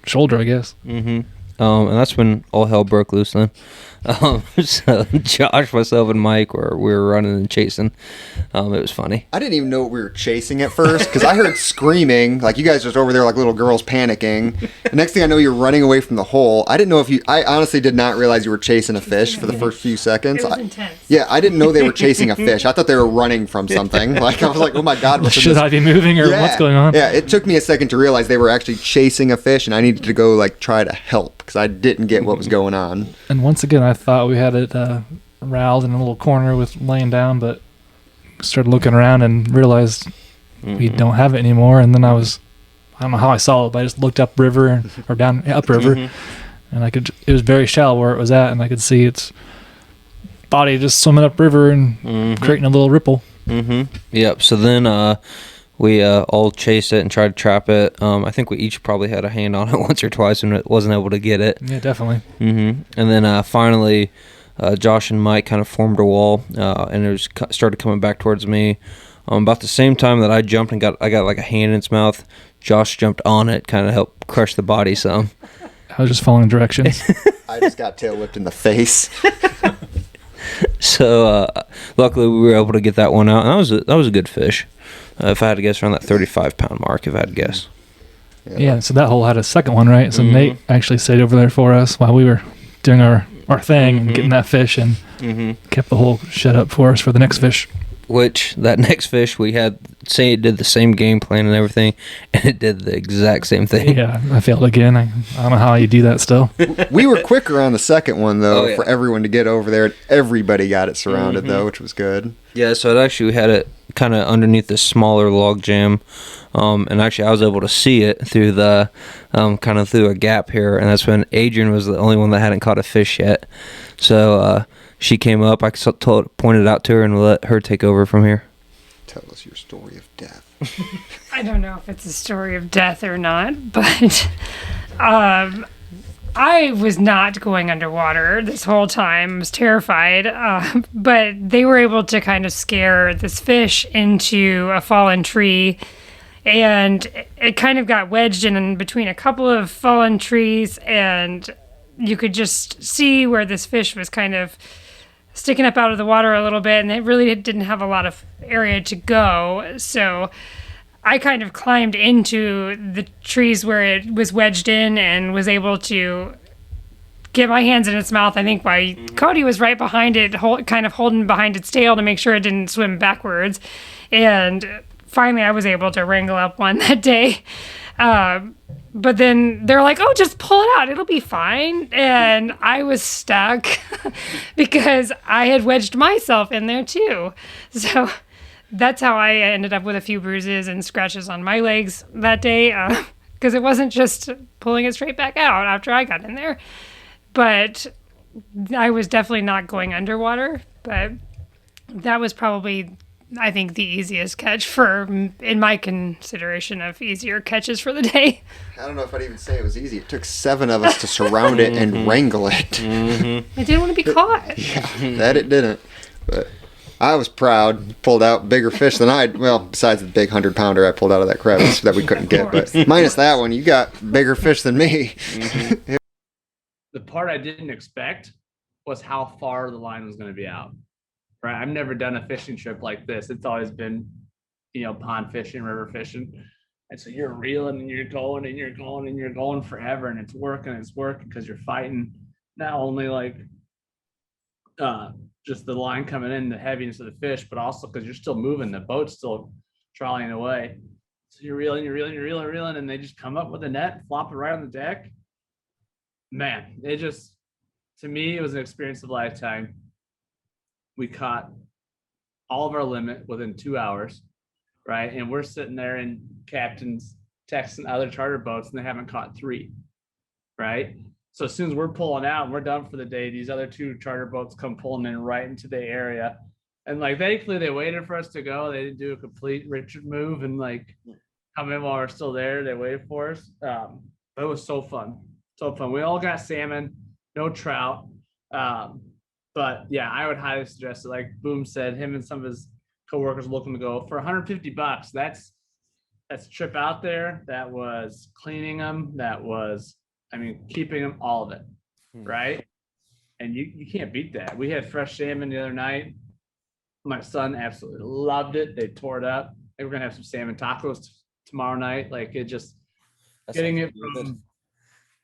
shoulder, I guess. And that's when all hell broke loose then. So Josh, myself, and Mike we were running and chasing. It was funny. I didn't even know what we were chasing at first because I heard screaming, like you guys just over there like little girls panicking. The next thing I know, you're running away from the hole. I didn't know I honestly did not realize you were chasing a fish for the first few seconds. It was intense. Yeah, I didn't know they were chasing a fish. I thought they were running from something. Like I was like, oh my God, what's in Should this? I be moving or what's going on? Yeah, it took me a second to realize they were actually chasing a fish, and I needed to go like try to help because I didn't get what was going on. And once again, I thought we had it riled in a little corner with laying down, but started looking around and realized we don't have it anymore. And then I don't know how I saw it, but I just looked upriver, and it was very shallow where it was at, and I could see its body just swimming upriver and creating a little ripple. Yep. So then we all chased it and tried to trap it. I think we each probably had a hand on it once or twice and wasn't able to get it. Yeah, definitely. And then finally, Josh and Mike kind of formed a wall, and it started coming back towards me. About the same time that I jumped and I got like a hand in its mouth, Josh jumped on it, kind of helped crush the body some. I was just following directions. I just got tail whipped in the face. So luckily we were able to get that one out, and that was a good fish. If I had to guess, around that 35-pound mark, if I had to guess. Yeah, so that hole had a second one, right? So Nate actually stayed over there for us while we were doing our thing and getting that fish, and kept the hole shut up for us for the next fish. Which, that next fish, we had, say it did the same game plan and everything, and it did the exact same thing. Yeah, I failed again. I don't know how you do that still. We were quicker on the second one, though, Oh, yeah. for everyone to get over there. Everybody got it surrounded, though, which was good. Yeah, so it actually had it kind of underneath this smaller log jam, and actually I was able to see it through the kind of through a gap here, and that's when Adrian was the only one that hadn't caught a fish yet. So she came up, I pointed out to her, and let her take over from here. Tell us your story of death. I don't know if it's a story of death or not, but I was not going underwater this whole time. I was terrified, but they were able to kind of scare this fish into a fallen tree, and it kind of got wedged in between a couple of fallen trees, and you could just see where this fish was kind of sticking up out of the water a little bit, and it really didn't have a lot of area to go. So I kind of climbed into the trees where it was wedged in and was able to get my hands in its mouth. I think why Cody was right behind it, kind of holding behind its tail to make sure it didn't swim backwards. And finally I was able to wrangle up one that day. But then they're like, "Oh, just pull it out; it'll be fine." And I was stuck because I had wedged myself in there too. So that's how I ended up with a few bruises and scratches on my legs that day. Because it wasn't just pulling it straight back out after I got in there, but I was definitely not going underwater. But that was probably, I think, the easiest catch in my consideration of easier catches for the day. I don't know if I'd even say it was easy. It took 7 of us to surround it and wrangle it. I didn't want to be caught. Yeah, that it didn't. But I was proud. Pulled out bigger fish than besides the big 100-pounder I pulled out of that crevice that we couldn't get. But minus that one, you got bigger fish than me. The part I didn't expect was how far the line was going to be out. Right, I've never done a fishing trip like this. It's always been, pond fishing, river fishing, and so you're reeling and you're going and you're going and you're going forever, and it's working because you're fighting not only like just the line coming in, the heaviness of the fish, but also because you're still moving, the boat's still trolleying away. So you're reeling, and they just come up with a net, flop it right on the deck. Man, to me, it was an experience of a lifetime. We caught all of our limit within 2 hours, right? And we're sitting there and captains texting other charter boats and they haven't caught 3, right? So as soon as we're pulling out and we're done for the day, these other 2 charter boats come pulling in right into the area. And like, thankfully they waited for us to go. They didn't do a complete Richard move and like come in while we're still there. They waited for us. But it was so fun. So fun. We all got salmon, no trout. But yeah, I would highly suggest it. Like Boom said, him and some of his coworkers looking to go for $150. That's a trip out there. That was cleaning them. That was, keeping them, all of it, right? And you can't beat that. We had fresh salmon the other night. My son absolutely loved it. They tore it up. We're gonna have some salmon tacos tomorrow night. Like it just getting it from.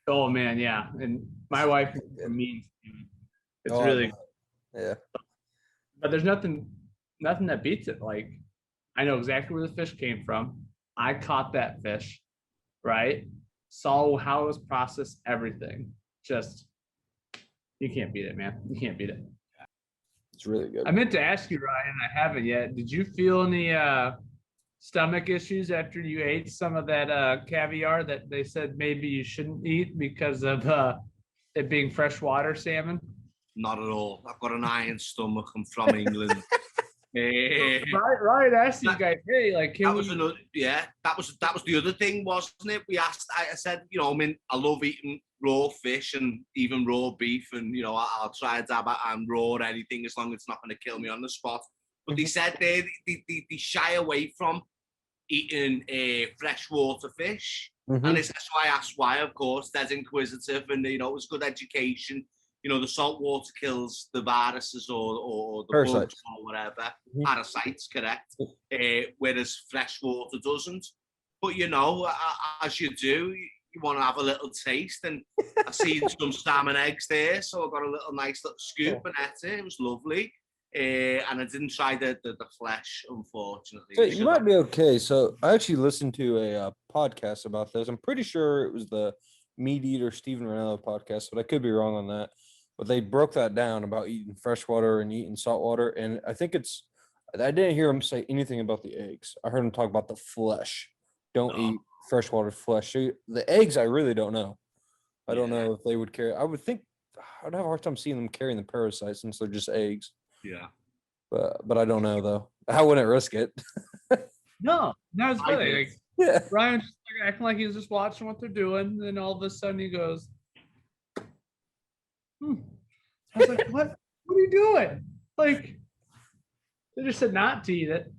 Oh man, yeah. And my wife means. It's really good. Yeah. But there's nothing that beats it. Like I know exactly where the fish came from. I caught that fish, right? Saw how it was processed, everything. Just you can't beat it, man. You can't beat it. It's really good. I meant to ask you, Ryan, I haven't yet. Did you feel any stomach issues after you ate some of that caviar that they said maybe you shouldn't eat because of it being freshwater salmon? Not at all. I've got an iron stomach. I'm from England. Right. Asked you guys, hey, like, that was the other thing, wasn't it? We asked. I said, I love eating raw fish and even raw beef, and I'll try to have raw or anything as long as it's not going to kill me on the spot. But they said they shy away from eating freshwater fish, and that's why I asked why. Of course, that's inquisitive, and it was good education. The salt water kills the viruses or the bugs or whatever. Parasites, correct. Whereas fresh water doesn't. But, as you do, you want to have a little taste. And I've seen some salmon eggs there, so I got a nice little scoop and ate it. It was lovely. And I didn't try the flesh, unfortunately. So you might be okay. So I actually listened to a podcast about this. I'm pretty sure it was the Meat Eater Stephen Ranello podcast, but I could be wrong on that. But they broke that down about eating freshwater and eating saltwater. And I think I didn't hear him say anything about the eggs. I heard him talk about the flesh. Don't eat freshwater flesh. So the eggs, I really don't know. I don't know if they would carry. I would think I'd have a hard time seeing them carrying the parasites since they're just eggs. Yeah. But I don't know, though. I wouldn't risk it. No, it's funny. Like, yeah. Ryan's just acting like he's just watching what they're doing. And then all of a sudden he goes, I was like, what are you doing? Like, they just said not to eat it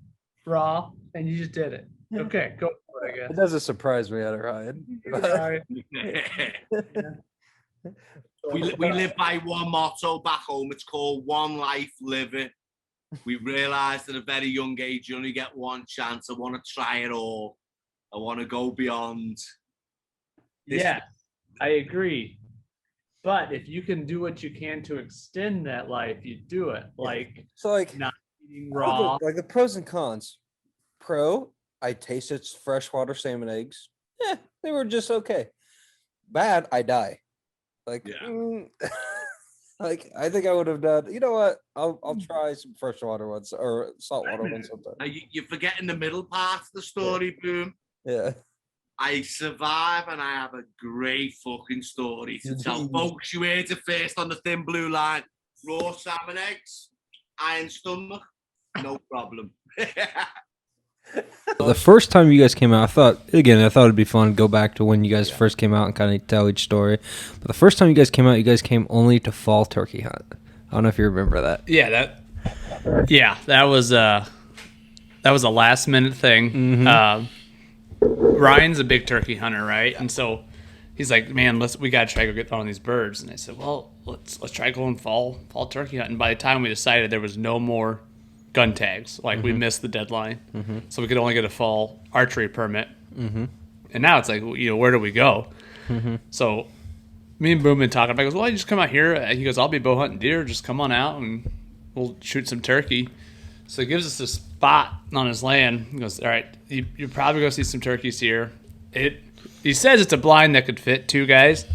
raw, and you just did it. Okay, go for it, I guess. It doesn't surprise me, Ryan. We live by one motto back home. It's called one life, live it. We realized at a very young age, you only get one chance. I want to try it all. I want to go beyond. Yeah, I agree. But if you can do what you can to extend that life, you do it. Like, so like not eating raw. Like the pros and cons. Pro, I tasted freshwater salmon eggs. they were just okay. Bad, I die. Like, Yeah. like I think I would have done. You know what? I'll try some freshwater ones or saltwater ones sometime. You're forgetting the middle part of the story, Boom. Yeah. I survive and I have a great fucking story to tell. Folks, you heard it first on the Thin Blue Line. Raw salmon eggs, iron stomach, no problem. The first time you guys came out, I thought it'd be fun to go back to when you guys first came out and kind of tell each story. But the first time you guys came out, you guys came only to fall turkey hunt. I don't know if you remember that. Yeah, that was a last minute thing. Ryan's a big turkey hunter, right? And so he's like, "Man, we gotta try to go get on these birds." And I said, "Well, let's try going fall turkey hunting." By the time we decided, there was no more gun tags. Like we missed the deadline, so we could only get a fall archery permit. And now it's like, where do we go? So me and Boom been talking. I goes, "Well, you just come out here." He goes, "I'll be bow hunting deer. Just come on out and we'll shoot some turkey." So he gives us this spot on his land. He goes, "All right, you're probably going to see some turkeys here." He says it's a blind that could fit 2 guys,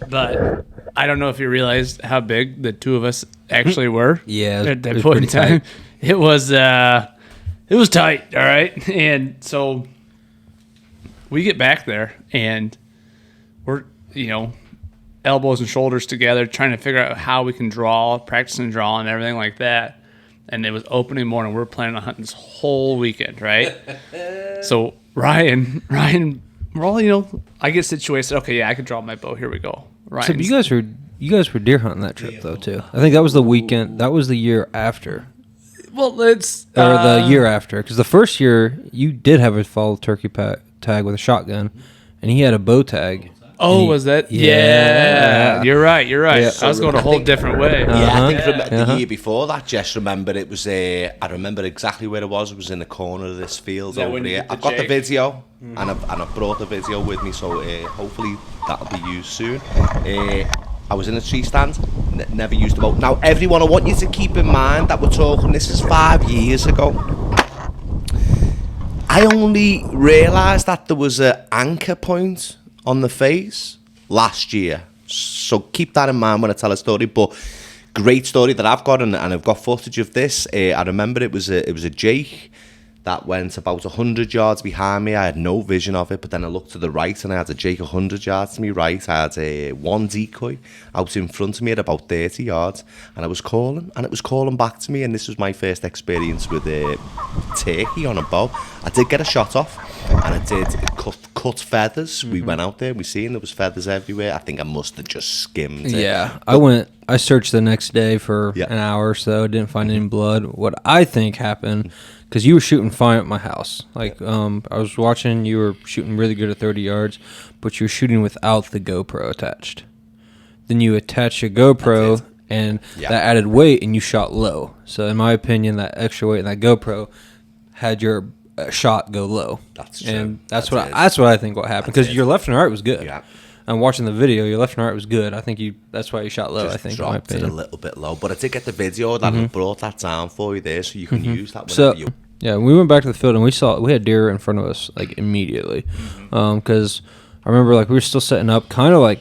but I don't know if you realized how big the 2 of us actually were. Yeah, at that point in time, it was tight. All right, and so we get back there and we're elbows and shoulders together, trying to figure out how we can draw, practicing draw and everything like that. And it was opening morning. We're planning on hunting this whole weekend, right? So Ryan, we're all, I get situated. Okay, yeah, I can draw my bow. Here we go. So you guys were deer hunting that trip though too. I think that was the weekend. That was the year after. Well, it's the year after, because the first year you did have a fall turkey tag with a shotgun, and he had a bow tag. Oh, was that? Yeah. You're right. Yeah, I was going a whole different way. Yeah, I think the year before that, Jess remembered it was I remember exactly where it was. It was in the corner of this field over here. I've got the video, and I've brought the video with me, so hopefully that'll be used soon. I was in a tree stand, never used the boat. Now, everyone, I want you to keep in mind that we're talking, this is 5 years ago. I only realised that there was an anchor point on the face last year, so keep that in mind when I tell a story. But great story that I've got, and I've got footage of this. I remember it was a Jake that went about 100 yards behind me. I had no vision of it, but then I looked to the right and I had a Jake 100 yards to me right. I had one decoy out in front of me at about 30 yards, and I was calling, and it was calling back to me. And this was my first experience with turkey on a bow. I did get a shot off, and I did cut feathers. We went out there, we seen there was feathers everywhere. I think I must have just skimmed it. Yeah, I searched the next day for an hour or so, didn't find any blood. What I think happened, because you were shooting fine at my house. Like, I was watching, you were shooting really good at 30 yards, but you were shooting without the GoPro attached. Then you attached your GoPro, and that added weight, and you shot low. So in my opinion, that extra weight in that GoPro had your shot go low. That's true. And that's what I think what happened, because your left and right was good. Yeah. I'm watching the video. Your left and right was good. I think that's why you shot low. Just I think dropped it a little bit low, but I did get the video that I brought that down for you there, so you can use that whenever you. Yeah, we went back to the field and we had deer in front of us like immediately, because I remember like we were still setting up, kind of like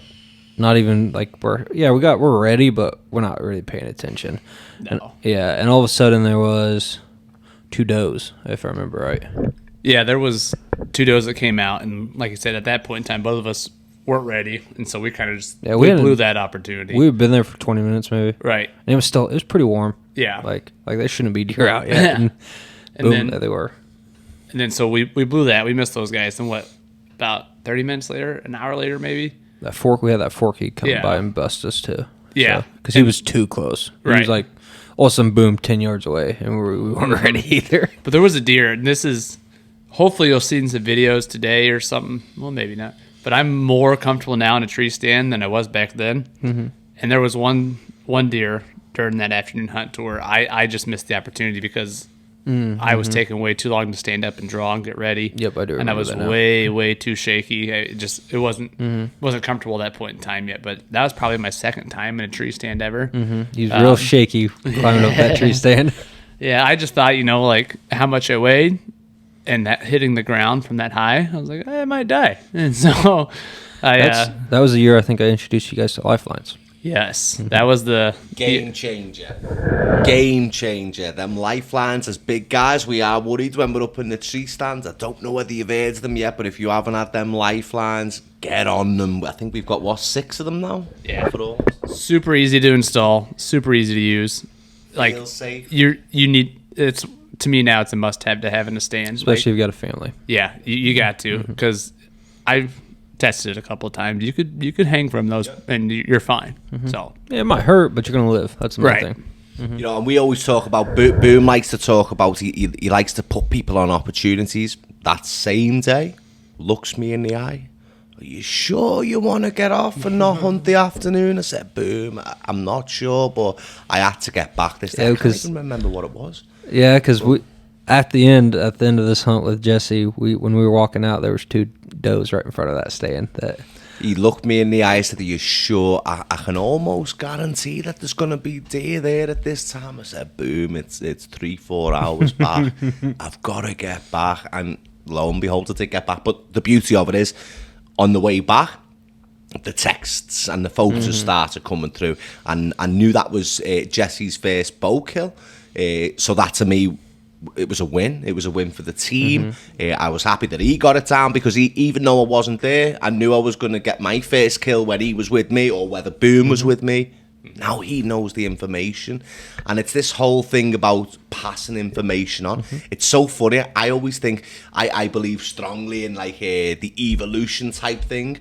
not even like we're ready, but we're not really paying attention. No. And all of a sudden there was 2 does, if I remember right. Yeah, there was 2 does that came out, and like I said, at that point in time, both of us weren't ready, and so we kind of just we blew that opportunity. We had been there for 20 minutes maybe. Right. And it was pretty warm. Yeah. Like they shouldn't be deer out yet. And boom, then there they were. And then so we blew that. We missed those guys. And about 30 minutes later, an hour later maybe? We had that forky come by and bust us too. Yeah. Because he was too close. He was like, all of a sudden, boom, 10 yards away, and we weren't ready either. But there was a deer, and this is, hopefully you'll see some videos today or something. Well, maybe not. But I'm more comfortable now in a tree stand than I was back then. Mm-hmm. And there was one deer during that afternoon hunt to where I just missed the opportunity because I was taking way too long to stand up and draw and get ready. Yep, I do. And I was way too shaky. It wasn't comfortable at that point in time yet. But that was probably my second time in a tree stand ever. Mm-hmm. He was real shaky climbing up that tree stand. Yeah, I just thought, like how much I weighed. and that hitting the ground from that high, I was like, I might die. And so That was the year I think I introduced you guys to lifelines. yes, that was the Game changer. Game changer. Them lifelines as big guys, we are worried when we're up in the tree stands. I don't know whether you've heard of them yet, but if you haven't had them lifelines, get on them. I think we've got, 6 of them now? Yeah. For all. super easy to install, super easy to use. Like Feel safe. you need it's to me now it's a must have to have in a stand. Especially Like, if you got a family. yeah, you got to because I've tested it a couple of times. You could hang from those and you're fine. So Yeah, it might hurt, but you're going to live. That's the main Right. thing. You know, and we always talk about Boom likes to talk about he likes to put people on opportunities. That same day, looks me in the eye. Are you sure you want to get off and not hunt the afternoon? I said, Boom, I'm not sure, but I had to get back this day. Yeah, I can't 'cause- even remember what it was. Yeah, because we at the end of this hunt with Jesse, when we were walking out, there was 2 does right in front of that stand. That He looked me in the eye and said, are you sure? I can almost guarantee that there's going to be deer there at this time. I said, Boom, it's 3-4 hours back. I've got to get back. And lo and behold, I did get back. But the beauty of it is, on the way back, the texts and the photos started coming through. And I knew that was Jesse's first bow kill. So that to me, it was a win. It was a win for the team. I was happy that he got it down because even though I wasn't there, I knew I was going to get my first kill when he was with me or whether Boom was with me. Now he knows the information. And it's this whole thing about passing information on. It's so funny. I always think, I believe strongly in like the evolution type thing.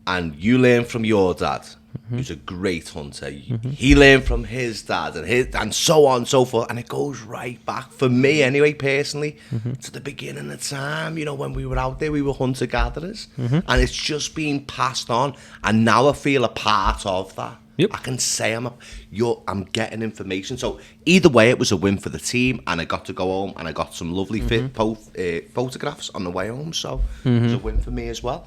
And you learn from your dad, who's a great hunter. He learned from his dad and so on and so forth. And it goes right back, for me anyway, personally, to the beginning of time. You know, when we were out there, we were hunter-gatherers. And it's just being passed on. And now I feel a part of that. Yep. I can say I'm getting information. So either way, it was a win for the team. And I got to go home and I got some lovely photographs on the way home. So it was a win for me as well.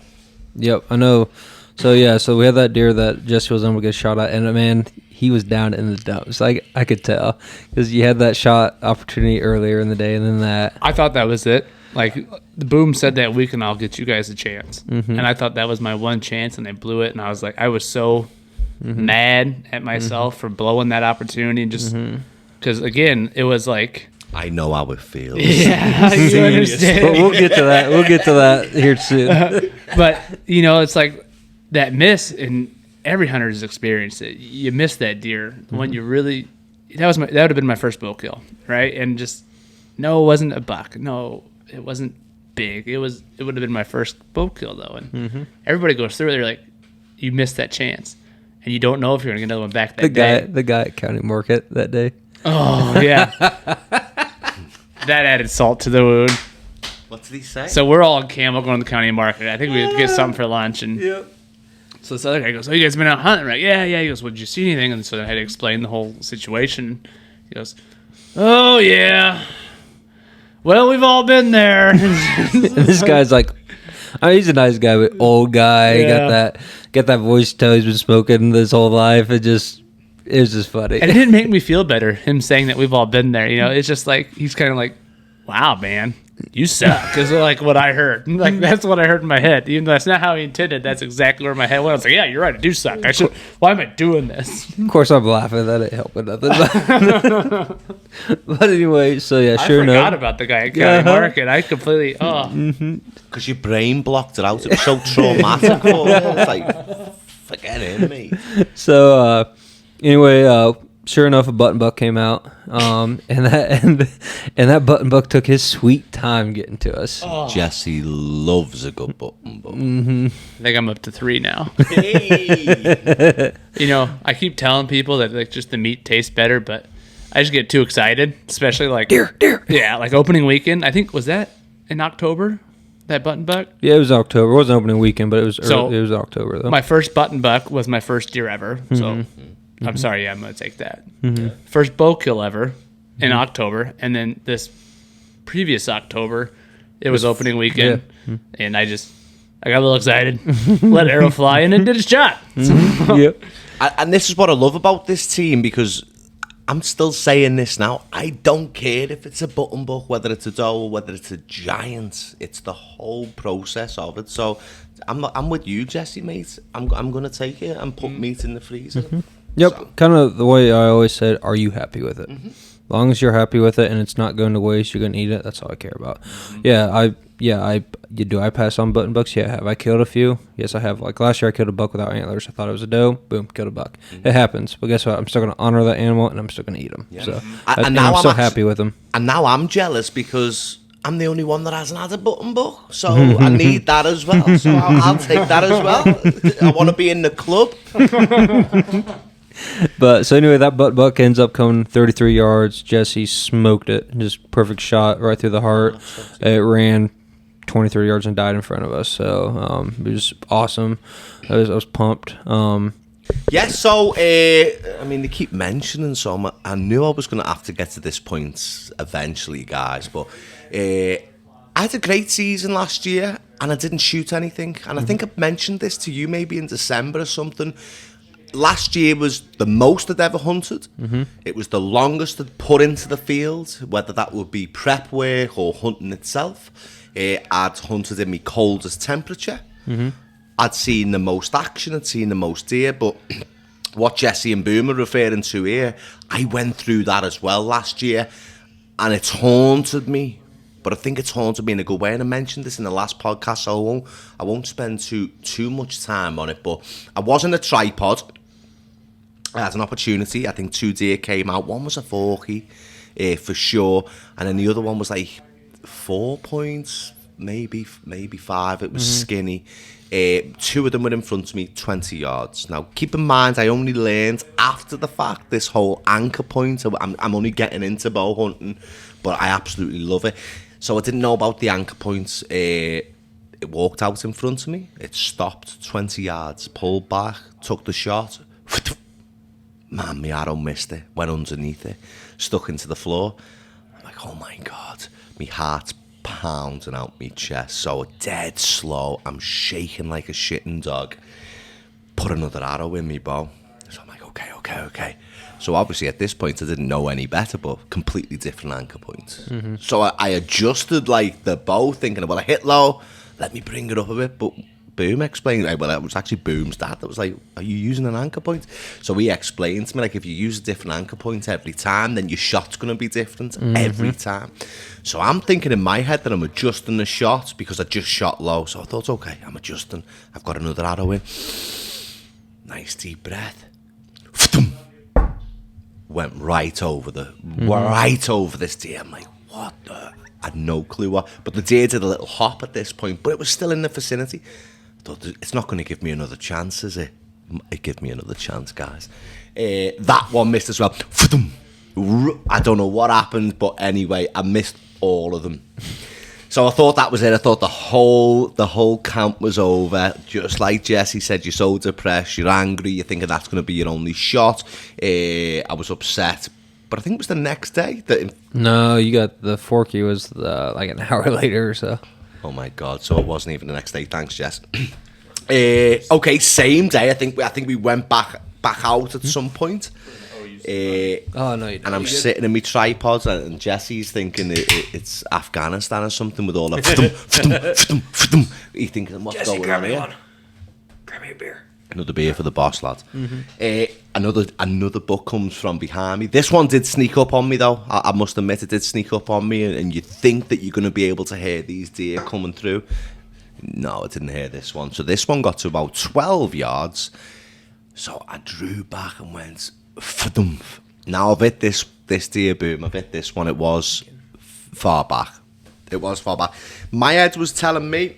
Yep, I know. So yeah, so we had that deer that Jesse was able to get shot at, and man, he was down in the dumps. I could tell because you had that shot opportunity earlier in the day, and then that. I thought that was it. Like the Boom said that week, and I'll get you guys a chance. And I thought that was my one chance, and they blew it. And I was like, I was so mad at myself for blowing that opportunity, just because again, it was like. I know how it feels. Yeah, you understand. But we'll get to that. We'll get to that here soon. But you know, it's like that miss, and every hunter's experienced it. You miss that deer when you really. That would have been my first bow kill, right? And just no, it wasn't a buck. No, it wasn't big. It would have been my first bow kill though, and everybody goes through it. They're like, you missed that chance, and you don't know if you're gonna get another one back that day. The guy at County Market that day. Oh yeah. That added salt to the wound. What did he say? So we're all in Camel going to the county market. I think we had to get something for lunch. And so this other guy goes, oh, you guys been out hunting? Right? Yeah. He goes, well, did you see anything? And so I had to explain the whole situation. He goes, oh, yeah. Well, we've all been there. And this guy's like, he's a nice guy, but old guy. Yeah. Got that voice tone. He's been smoking this whole life. It was just funny. And it didn't make me feel better, him saying that we've all been there. You know, it's just like, he's kind of like, wow, man, you suck. Is like what I heard. Like, that's what I heard in my head. Even though that's not how he intended, that's exactly where my head went. I was like, yeah, you're right, I do suck. Why am I doing this? Of course, I'm laughing. That ain't helping nothing. But anyway, so yeah, sure I enough. forgot about the guy at County Market. I completely, Because your brain blocked it out. It was so traumatic for you. It's like, forget him, mate. So anyway, sure enough, a button buck came out, and that button buck took his sweet time getting to us. Jesse loves a good button buck. I think I'm up to 3 now. You know, I keep telling people that like just the meat tastes better, but I just get too excited, especially like Deer. Yeah, like opening weekend. I think was that in October, that button buck. Yeah, it was October. It wasn't opening weekend, but it was So, it was October though. My first button buck was my first deer ever. So I'm sorry, I'm gonna take that. First bow kill ever in October, and then this previous October, it was opening weekend, and I got a little excited, let an arrow fly, and it did its job. Yep. And this is what I love about this team, because I'm still saying this now. I don't care if it's a button buck, whether it's a doe or whether it's a giant. It's the whole process of it. So I'm with you, Jesse, mate. I'm gonna take it and put meat in the freezer. Yep, So. kind of the way I always said, are you happy with it? As long as you're happy with it and it's not going to waste, you're going to eat it, that's all I care about. Do I pass on button bucks? Yeah, have I killed a few? Yes, I have. Like last year I killed a buck without antlers. I thought it was a doe. Boom, killed a buck. It happens. But guess what? I'm still going to honor that animal and I'm still going to eat them. Yeah. So, and now I'm so happy with them. And now I'm jealous because I'm the only one that hasn't had a button buck. So I need that as well. So I'll take that as well. I want to be in the club. But so anyway, that buck ends up coming 33 yards. Jesse smoked it, just perfect shot right through the heart. It ran 23 yards and died in front of us. So it was awesome. I was pumped. Yeah. So I mean, they keep mentioning some. I knew I was going to have to get to this point eventually, guys. But I had a great season last year, and I didn't shoot anything. And I think I mentioned this to you maybe in December or something. Last year was the most I'd ever hunted. It was the longest I'd put into the field, whether that would be prep work or hunting itself. I'd hunted in my coldest temperature. I'd seen the most action, I'd seen the most deer, but what Jesse and Boom are referring to here, I went through that as well last year, and it's haunted me. But I think it's haunted me in a good way, and I mentioned this in the last podcast, so I won't spend too much time on it, but I was in a tripod. I had an opportunity. I think 2 deer came out. One was a 40 for sure, and then the other one was like 4 points, maybe 5. It was skinny. 2 of them were in front of me, 20 yards. Now, keep in mind, I only learned after the fact this whole anchor point. I'm only getting into bow hunting, but I absolutely love it. So I didn't know about the anchor points. It walked out in front of me. It stopped 20 yards, pulled back, took the shot. Man, my arrow missed it, went underneath it, stuck into the floor. I'm like, oh my God. My heart's pounding out my chest. So dead slow. I'm shaking like a shitting dog. Put another arrow in me bow. So I'm like, okay. So obviously at this point I didn't know any better, but completely different anchor points. So I adjusted like the bow, thinking, well, I hit low, let me bring it up a bit, but Boom explained, well, it was actually Boom's dad that was like, are you using an anchor point? So he explained to me, like, if you use a different anchor point every time, then your shot's going to be different every time. So I'm thinking in my head that I'm adjusting the shot because I just shot low. So I thought, okay, I'm adjusting. I've got another arrow in. Nice deep breath. Went right over this deer. I'm like, what the? I had no clue what. But the deer did a little hop at this point, but it was still in the vicinity. I thought, it's not going to give me another chance, is it? It gave me another chance, guys. That one missed as well. I don't know what happened, but anyway, I missed all of them. So I thought that was it. I thought the whole camp was over. Just like Jesse said, you're so depressed, you're angry, you're thinking that's going to be your only shot. I was upset, but I think it was the next day that. No, you got the Forky was like an hour later or so. Oh my God! So it wasn't even the next day. Thanks, Jess. Okay, same day. I think we went back out at some point. No, you didn't. And I'm sitting in my tripod, and Jesse's thinking it's Afghanistan or something with all that. He's thinking, what's Jesse, going on here? Grab me a beer. Another beer for the boss, lad. Another buck comes from behind me. This one did sneak up on me, though. I must admit, it did sneak up on me, and you think that you're going to be able to hear these deer coming through. No, I didn't hear this one. So this one got to about 12 yards. So I drew back and went, F-dump. Now I've hit this deer, Boom. I've hit this one. It was far back. My head was telling me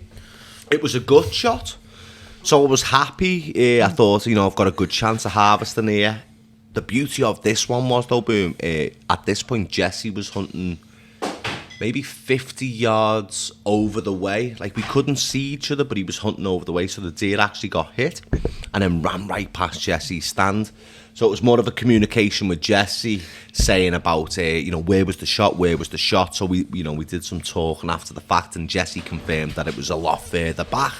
it was a gut shot. So I was happy. I thought, I've got a good chance of harvesting here. The beauty of this one was, though, Boom, at this point, Jesse was hunting maybe 50 yards over the way. Like, we couldn't see each other, but he was hunting over the way. So the deer actually got hit and then ran right past Jesse's stand. So it was more of a communication with Jesse saying about, where was the shot? So we did some talking after the fact, and Jesse confirmed that it was a lot further back.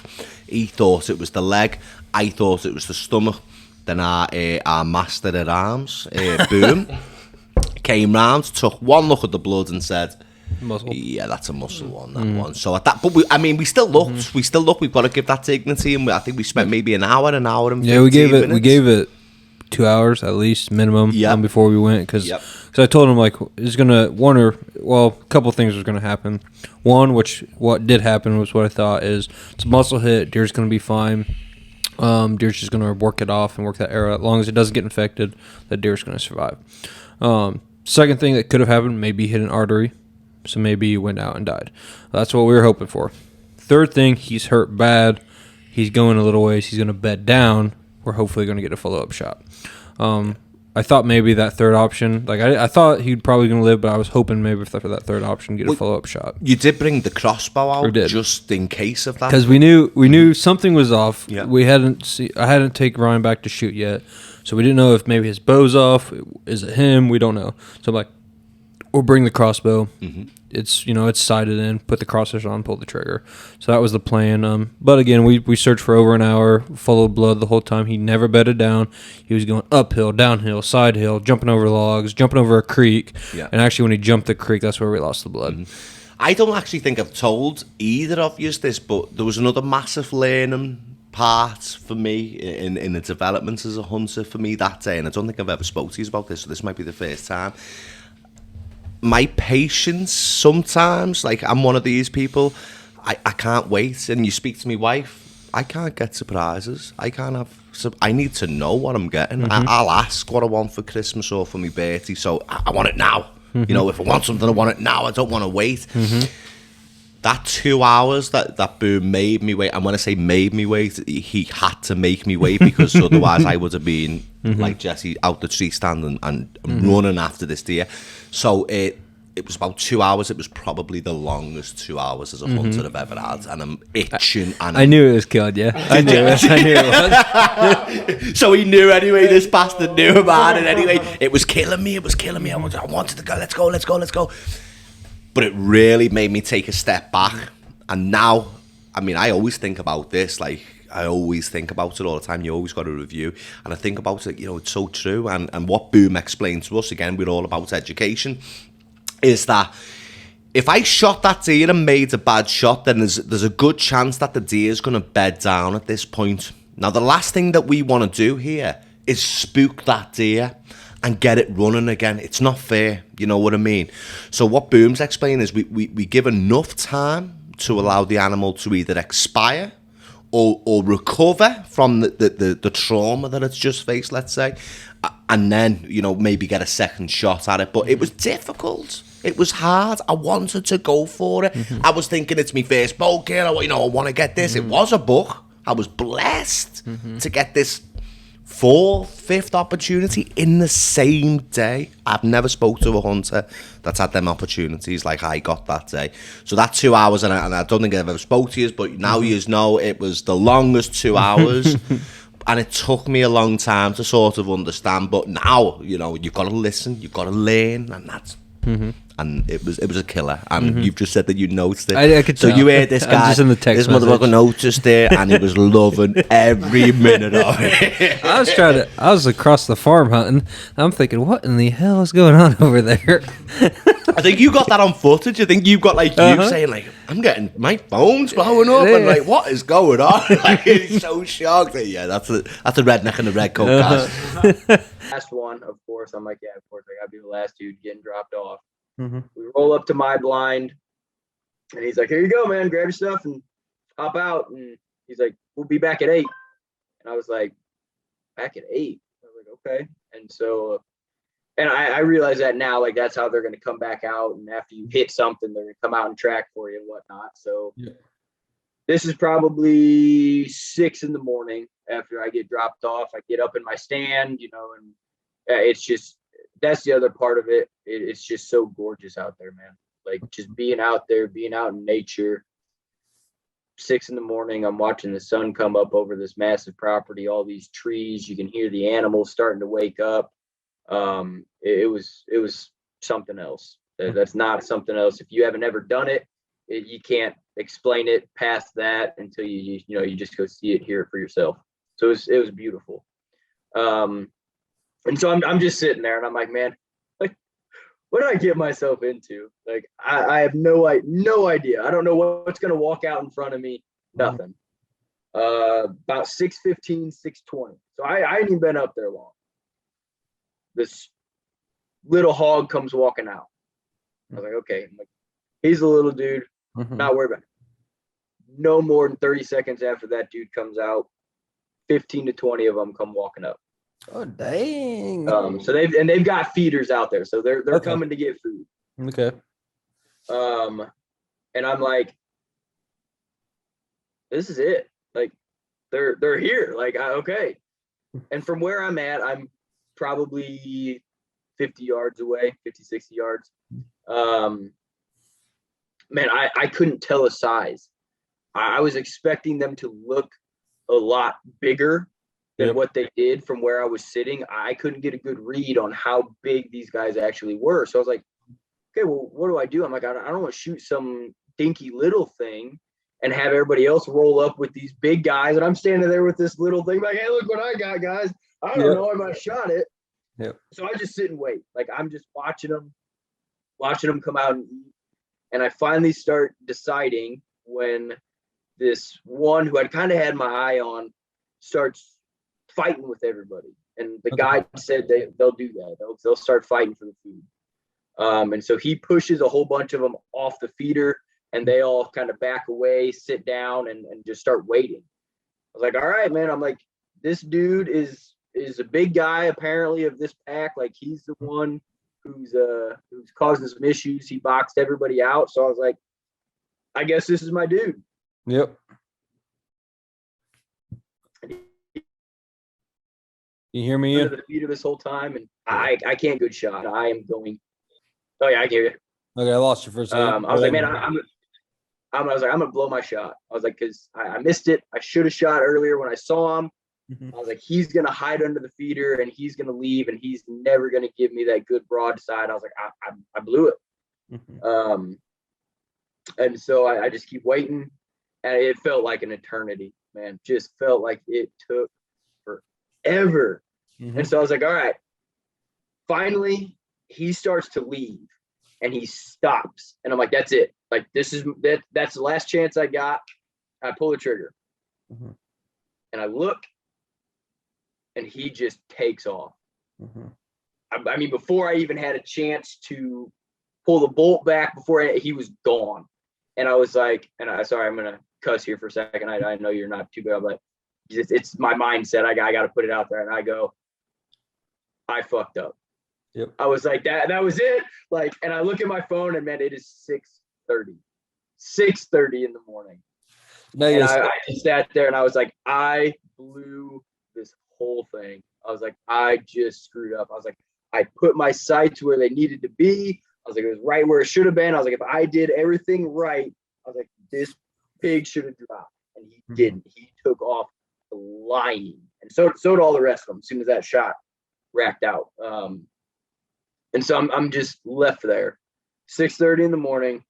He thought it was the leg. I thought it was the stomach. Then our master at arms, Boom, came round, took one look at the blood and said, Muscle. yeah, that's a muscle one, that one. So at that, but we still looked. We still looked. We've got to give that dignity, and I think we spent maybe an hour and 15 Yeah, we gave minutes. it 2 hours at least minimum before we went because Yep. I told him like it's gonna a couple things was gonna happen. One, what did happen was what I thought is it's a muscle hit. Deer's gonna be fine. Deer's just gonna work it off and work that area. As long as it doesn't get infected, that deer's gonna survive. Second thing that could have happened, maybe hit an artery, so maybe he went out and died. That's what we were hoping for. Third thing, he's hurt bad. He's going a little ways. He's gonna bed down. We're hopefully going to get a follow-up shot. I thought maybe that third option, like I thought he'd probably going to live, but I was hoping maybe for that third option, get a follow-up shot. You did bring the crossbow out We did. just in case of that, Because we knew something was off. Yeah. I hadn't taken Ryan back to shoot yet, so we didn't know if maybe his bow's off. Is it him? We don't know. So I'm like, we'll bring the crossbow. Mm-hmm. It's sighted in. Put the crosshairs on. Pull the trigger. So that was the plan. But again, we searched for over an hour. Followed blood the whole time. He never bedded down. He was going uphill, downhill, side hill, jumping over logs, jumping over a creek. Yeah. And actually, when he jumped the creek, that's where we lost the blood. Mm-hmm. I don't actually think I've told either of you this, but there was another massive learning part for me in the development as a hunter for me that day, and I don't think I've ever spoke to you about this, so this might be the first time. My patience sometimes, like I'm one of these people, I can't wait. And you speak to my wife, I can't get surprises. I need to know what I'm getting. Mm-hmm. I'll ask what I want for Christmas or for my birthday, so I want it now. Mm-hmm. You know, if I want something, I want it now. I don't want to wait. Mm-hmm. That 2 hours that Boom made me wait, and when I say made me wait, he had to make me wait, because otherwise I would have been like Jesse out the tree stand and running after this deer. So it was about 2 hours. It was probably the longest 2 hours as a hunter I've ever had, and I'm itching. And I knew it was killed, yeah. I knew it was. So he knew anyway, this bastard knew about it anyway. It was killing me. I wanted to go, let's go. But it really made me take a step back. And now, I mean, I always think about this. Like, I always think about it all the time. You always got to review. And I think about it, it's so true. And what Boom explained to us, again, we're all about education, is that if I shot that deer and made a bad shot, then there's a good chance that the deer's going to bed down at this point. Now, the last thing that we want to do here is spook that deer and get it running again. It's not fair, you know what I mean? So what Boom's explaining is we give enough time to allow the animal to either expire or recover from the trauma that it's just faced, let's say, and then, maybe get a second shot at it. But it was difficult. It was hard. I wanted to go for it. I was thinking it's my first bow kill. I want to get this. It was a buck. I was blessed to get this 4th, 5th opportunity in the same day. I've never spoke to a hunter that's had them opportunities like I got that day. So that 2 hours, and I don't think I've ever spoke to you, but now you know it was the longest 2 hours. And it took me a long time to sort of understand. But now, you've got to listen, you've got to learn, and that's... And it was a killer. And you've just said that you noticed it. I could so tell. you heard this guy. I'm just in the text this motherfucker noticed it, and he was loving every minute of it. I was across the farm hunting. I'm thinking, what in the hell is going on over there? I think you got that on footage. I think you've got you saying I'm getting my phone's blowing up, and what is going on? He's so shocked. Yeah, that's a redneck in a red coat, guys. Last one, of course. I'm like, yeah, of course, I gotta be the last dude getting dropped off. We roll up to my blind, and he's like, "Here you go, man. Grab your stuff and hop out." And he's like, "We'll be back at 8." And I was like, "Back at 8?" I was like, "Okay." And so, and I realize that now, like that's how they're gonna come back out. And after you hit something, they're gonna come out and track for you and whatnot. So this is probably 6 in the morning after I get dropped off. I get up in my stand, and it's just. That's the other part of it. It's just so gorgeous out there, man. Like just being out there, being out in nature. 6 in the morning, I'm watching the sun come up over this massive property, all these trees. You can hear the animals starting to wake up. It was something else. That's not something else. If you haven't ever done it, you can't explain it past that until you just go see it, hear it for yourself. So it was beautiful. And so I'm just sitting there and I'm like, man, like what did I get myself into? Like, I have no idea. I don't know what's going to walk out in front of me. Nothing. About 6:15, 6:20. So I hadn't even been up there long. This little hog comes walking out. I was like, okay. I'm like, he's a little dude. Not worried about it. No more than 30 seconds after that dude comes out, 15 to 20 of them come walking up. Oh dang! So they've got feeders out there, so they're Okay. coming to get food. Okay. And I'm like, this is it. Like, they're here. Like, okay. And from where I'm at, I'm probably 50 yards away, 50, 60 yards. Man, I couldn't tell a size. I was expecting them to look a lot bigger than what they did from where I was sitting. I couldn't get a good read on how big these guys actually were. So I was like, okay, well, what do I do? I'm like, I don't want to shoot some dinky little thing and have everybody else roll up with these big guys. And I'm standing there with this little thing like, hey, look what I got, guys. I don't know, I might have shot it. Yep. So I just sit and wait. Like, I'm just watching them come out and eat. And I finally start deciding when this one who I'd kind of had my eye on starts fighting with everybody. And the guy said they'll do that. They'll start fighting for the food. And so he pushes a whole bunch of them off the feeder, and they all kind of back away, sit down, and just start waiting. I was like, all right, man. I'm like, this dude is a big guy, apparently, of this pack. Like, he's the one who's causing some issues. He boxed everybody out. So I was like, I guess this is my dude. Yep. You hear me? Under the feeder this whole time, and I can't good shot. I am going. Oh yeah, I hear you. Okay, I lost you for a second. I was like, man, I'm gonna blow my shot. I was like, because I missed it. I should have shot earlier when I saw him. I was like, he's gonna hide under the feeder and he's gonna leave, and he's never gonna give me that good broadside. I was like, I blew it. And so I just keep waiting, and it felt like an eternity, man. Just felt like it took forever. And so I was like, all right. Finally, he starts to leave, and he stops, and I'm like, that's it. Like, that's the last chance I got. I pull the trigger, and I look, and he just takes off. I mean, before I even had a chance to pull the bolt back, he was gone. And I was like, sorry, I'm gonna cuss here for a second. I know you're not too bad, but it's my mindset. I got to put it out there, and I go, I fucked up. Yep. I was like, that was it. Like, and I look at my phone, and man, it is 6:30 in the morning. And I just sat there, and I was like, I blew this whole thing. I was like, I just screwed up. I was like, I put my sights where they needed to be. I was like, it was right where it should have been. I was like, if I did everything right, I was like, this pig should have dropped. And he didn't. He took off flying. And so did all the rest of them as soon as that shot racked out. And so I'm just left there, 6:30 in the morning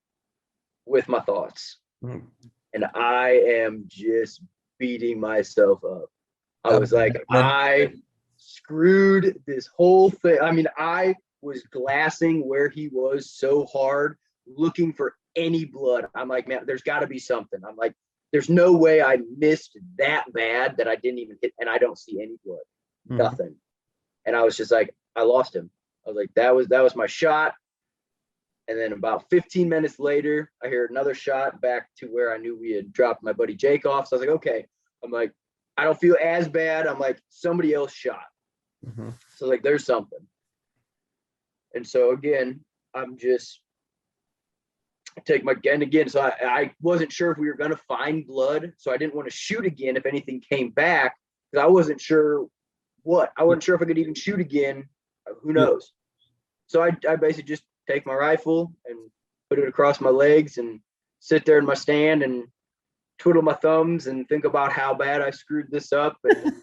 with my thoughts. And I am just beating myself up. I was like, I screwed this whole thing. I mean, I was glassing where he was so hard, looking for any blood. I'm like, man, there's got to be something. I'm like, there's no way I missed that bad that I didn't even hit, and I don't see any blood, nothing. And I was just like, I lost him. I was like, that was my shot. And then about 15 minutes later, I hear another shot back to where I knew we had dropped my buddy Jake off. So I was like, okay. I'm like, I don't feel as bad. I'm like, somebody else shot. So like, there's something. And so again, I'm just take my gun again. So I wasn't sure if we were going to find blood. So I didn't want to shoot again if anything came back, because I wasn't sure I wasn't sure if I could even shoot again. Who knows? So I basically just take my rifle and put it across my legs and sit there in my stand and twiddle my thumbs and think about how bad I screwed this up and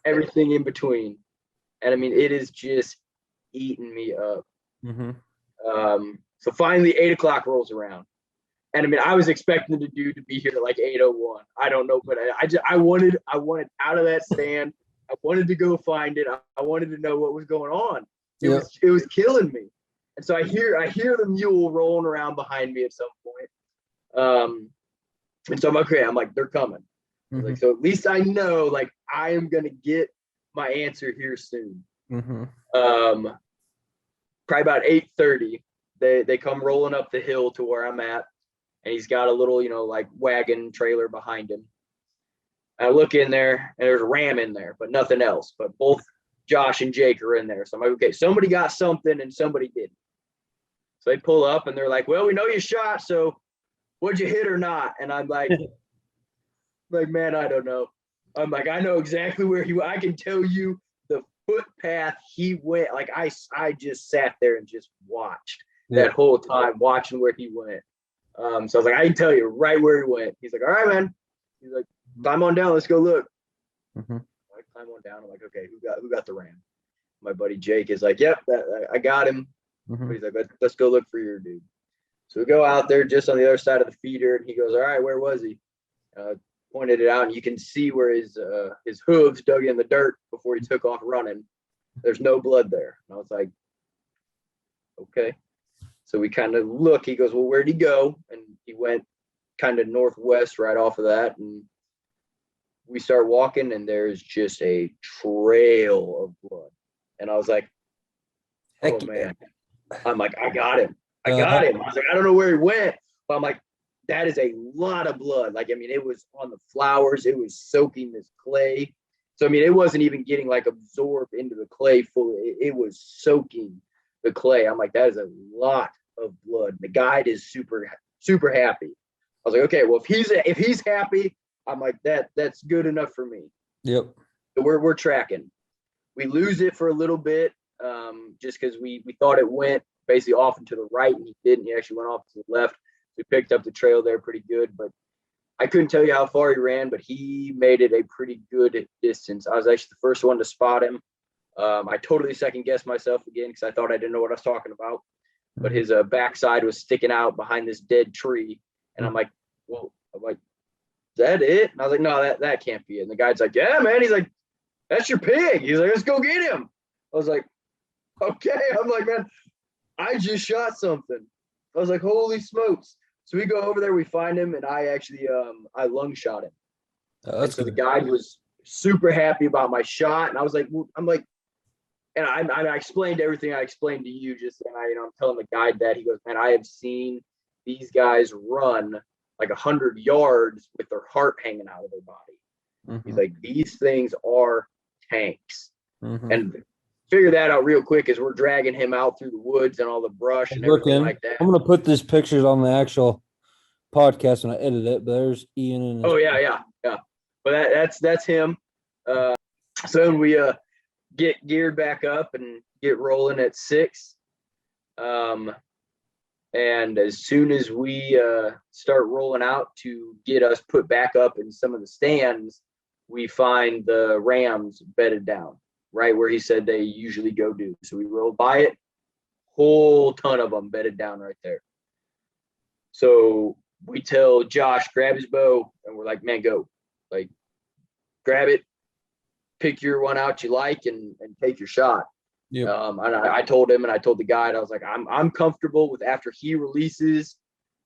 everything in between. And I mean, it is just eating me up. So finally 8:00 rolls around. And I mean, I was expecting the dude to be here at like 8:01. I don't know, but I wanted out of that stand. I wanted to go find it. I wanted to know what was going on. It was killing me. And so I hear the mule rolling around behind me at some point. And so I'm okay. I'm like, they're coming. I was like, so at least I know, like, I am gonna get my answer here soon. Probably about 8:30, they come rolling up the hill to where I'm at, and he's got a little, like wagon trailer behind him. I look in there, and there's a ram in there, but nothing else. But both Josh and Jake are in there. So I'm like, okay, somebody got something and somebody didn't. So they pull up and they're like, well, we know you shot, so what'd you hit or not? And I'm like, man, I don't know. I'm like, I know exactly where I can tell you the footpath he went. Like I just sat there and just watched that whole time, watching where he went. So I was like, I can tell you right where he went. He's like, all right, man. He's like, climb on down, let's go look. I climb on down. I'm like, okay, who got the ram? My buddy Jake is like, yep, I got him. But he's like, let's go look for your dude. So we go out there just on the other side of the feeder, and he goes, all right, where was he? Pointed it out, and you can see where his hooves dug in the dirt before he took off running. There's no blood there. And I was like, okay. So we kind of look. He goes, well, where'd he go? And he went kind of northwest right off of that. And we start walking, and there's just a trail of blood. And I was like, oh, man. I'm like, I got him. I got him. I was like, I don't know where he went. But I'm like, that is a lot of blood. Like, I mean, it was on the flowers. It was soaking this clay. So, I mean, it wasn't even getting like absorbed into the clay fully. It was soaking the clay. I'm like, that is a lot of blood. The guide is super, super happy. I was like, okay, well, if he's happy, I'm like, that's good enough for me. Yep. So we're tracking. We lose it for a little bit, just because we thought it went basically off and to the right, and he didn't. He actually went off to the left. We picked up the trail there pretty good, but I couldn't tell you how far he ran, but he made it a pretty good distance. I was actually the first one to spot him. I totally second guessed myself again because I thought I didn't know what I was talking about. But his backside was sticking out behind this dead tree, and I'm like, "Well, is that it?" And I was like, "No, that can't be it." And the guy's like, "Yeah, man." He's like, "That's your pig." He's like, "Let's go get him." I was like, "Okay." I'm like, "Man, I just shot something." I was like, "Holy smokes!" So we go over there, we find him, and I actually I lung shot him. And so the guide was super happy about my shot, and I was like, and I explained everything I explained to you just, and I'm telling the guide that. He goes, "Man, I have seen these guys run like 100 yards with their heart hanging out of their body." He's like, "These things are tanks," and figure that out real quick as we're dragging him out through the woods and all the brush and everything like that. I'm gonna put these pictures on the actual podcast when I edit it. But there's Ian and yeah. But that's him. So we get geared back up and get rolling at 6. And as soon as we start rolling out to get us put back up in some of the stands, we find the rams bedded down right where he said they usually go do. So we rolled by it, whole ton of them bedded down right there. So we tell Josh, grab his bow, and we're like, "Man, go. Like, grab it, pick your one out you like, and take your shot." And I told him, and I told the guide, I was like, I'm comfortable with after he releases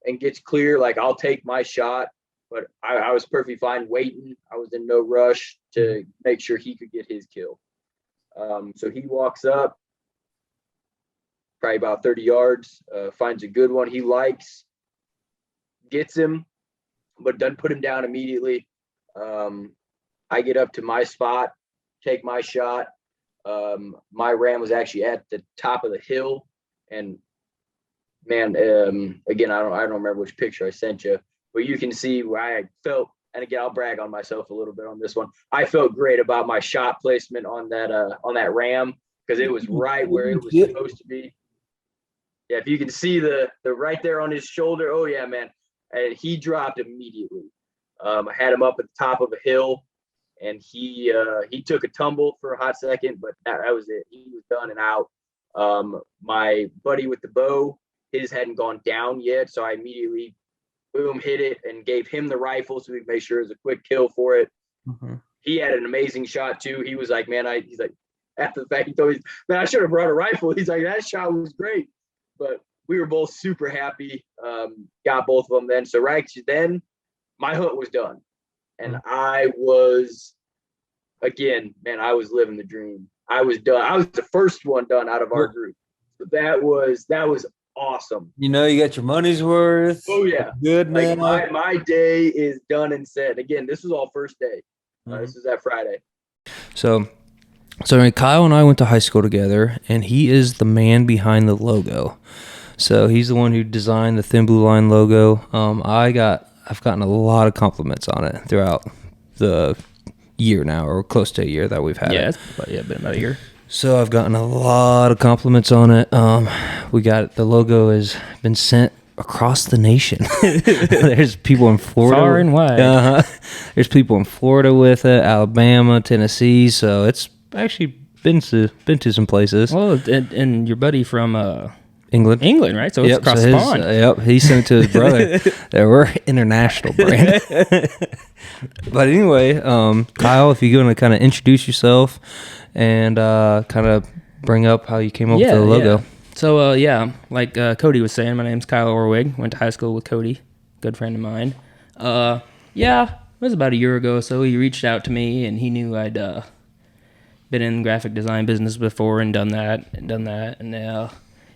and gets clear, like, I'll take my shot. But I was perfectly fine waiting. I was in no rush to make sure he could get his kill. So he walks up probably about 30 yards, finds a good one he likes, gets him, but doesn't put him down immediately. I get up to my spot, take my shot. My ram was actually at the top of the hill, and man, again, I don't remember which picture I sent you, but you can see where I felt. And again, I'll brag on myself a little bit on this one. I felt great about my shot placement on that ram because it was right where it was supposed to be. Yeah, if you can see the right there on his shoulder, oh yeah, man, and he dropped immediately. I had him up at the top of a hill, and he took a tumble for a hot second, but that was it. He was done and out. My buddy with the bow, his hadn't gone down yet, so I immediately boom, hit it and gave him the rifle so we could make sure it was a quick kill for it. He had an amazing shot too. He was like, man, he's like, after the fact, he told me, man, I should have brought a rifle. He's like, that shot was great. but we were both super happy. Got both of them then. So right then, my hunt was done, and I was, again, man, I was living the dream. I was done. I was the first one done out of our group. So that was awesome. You know, you got your money's worth. Oh yeah, Good like man. my day is done and set. Again, this was all first day. This is that Friday. So Kyle and I went to high school together, and he is the man behind the logo. So he's the one who designed the Thin Blue Line logo. I've gotten a lot of compliments on it throughout the year now, or close to a year that we've had it. Been about a year. So I've gotten a lot of compliments on it. The logo has been sent across the nation. There's people in Florida, far and wide. There's people in Florida with it, Alabama, Tennessee. So it's actually been to some places. Well, and your buddy from England, right? So it's across the pond. He sent it to his brother. We're international brand. But anyway, Kyle, if you're going to kind of introduce yourself and kind of bring up how you came up with the logo. Yeah. So, like Cody was saying, my name's Kyle Orwig. Went to high school with Cody, good friend of mine. It was about a year ago, so he reached out to me, and he knew I'd been in the graphic design business before and done that. And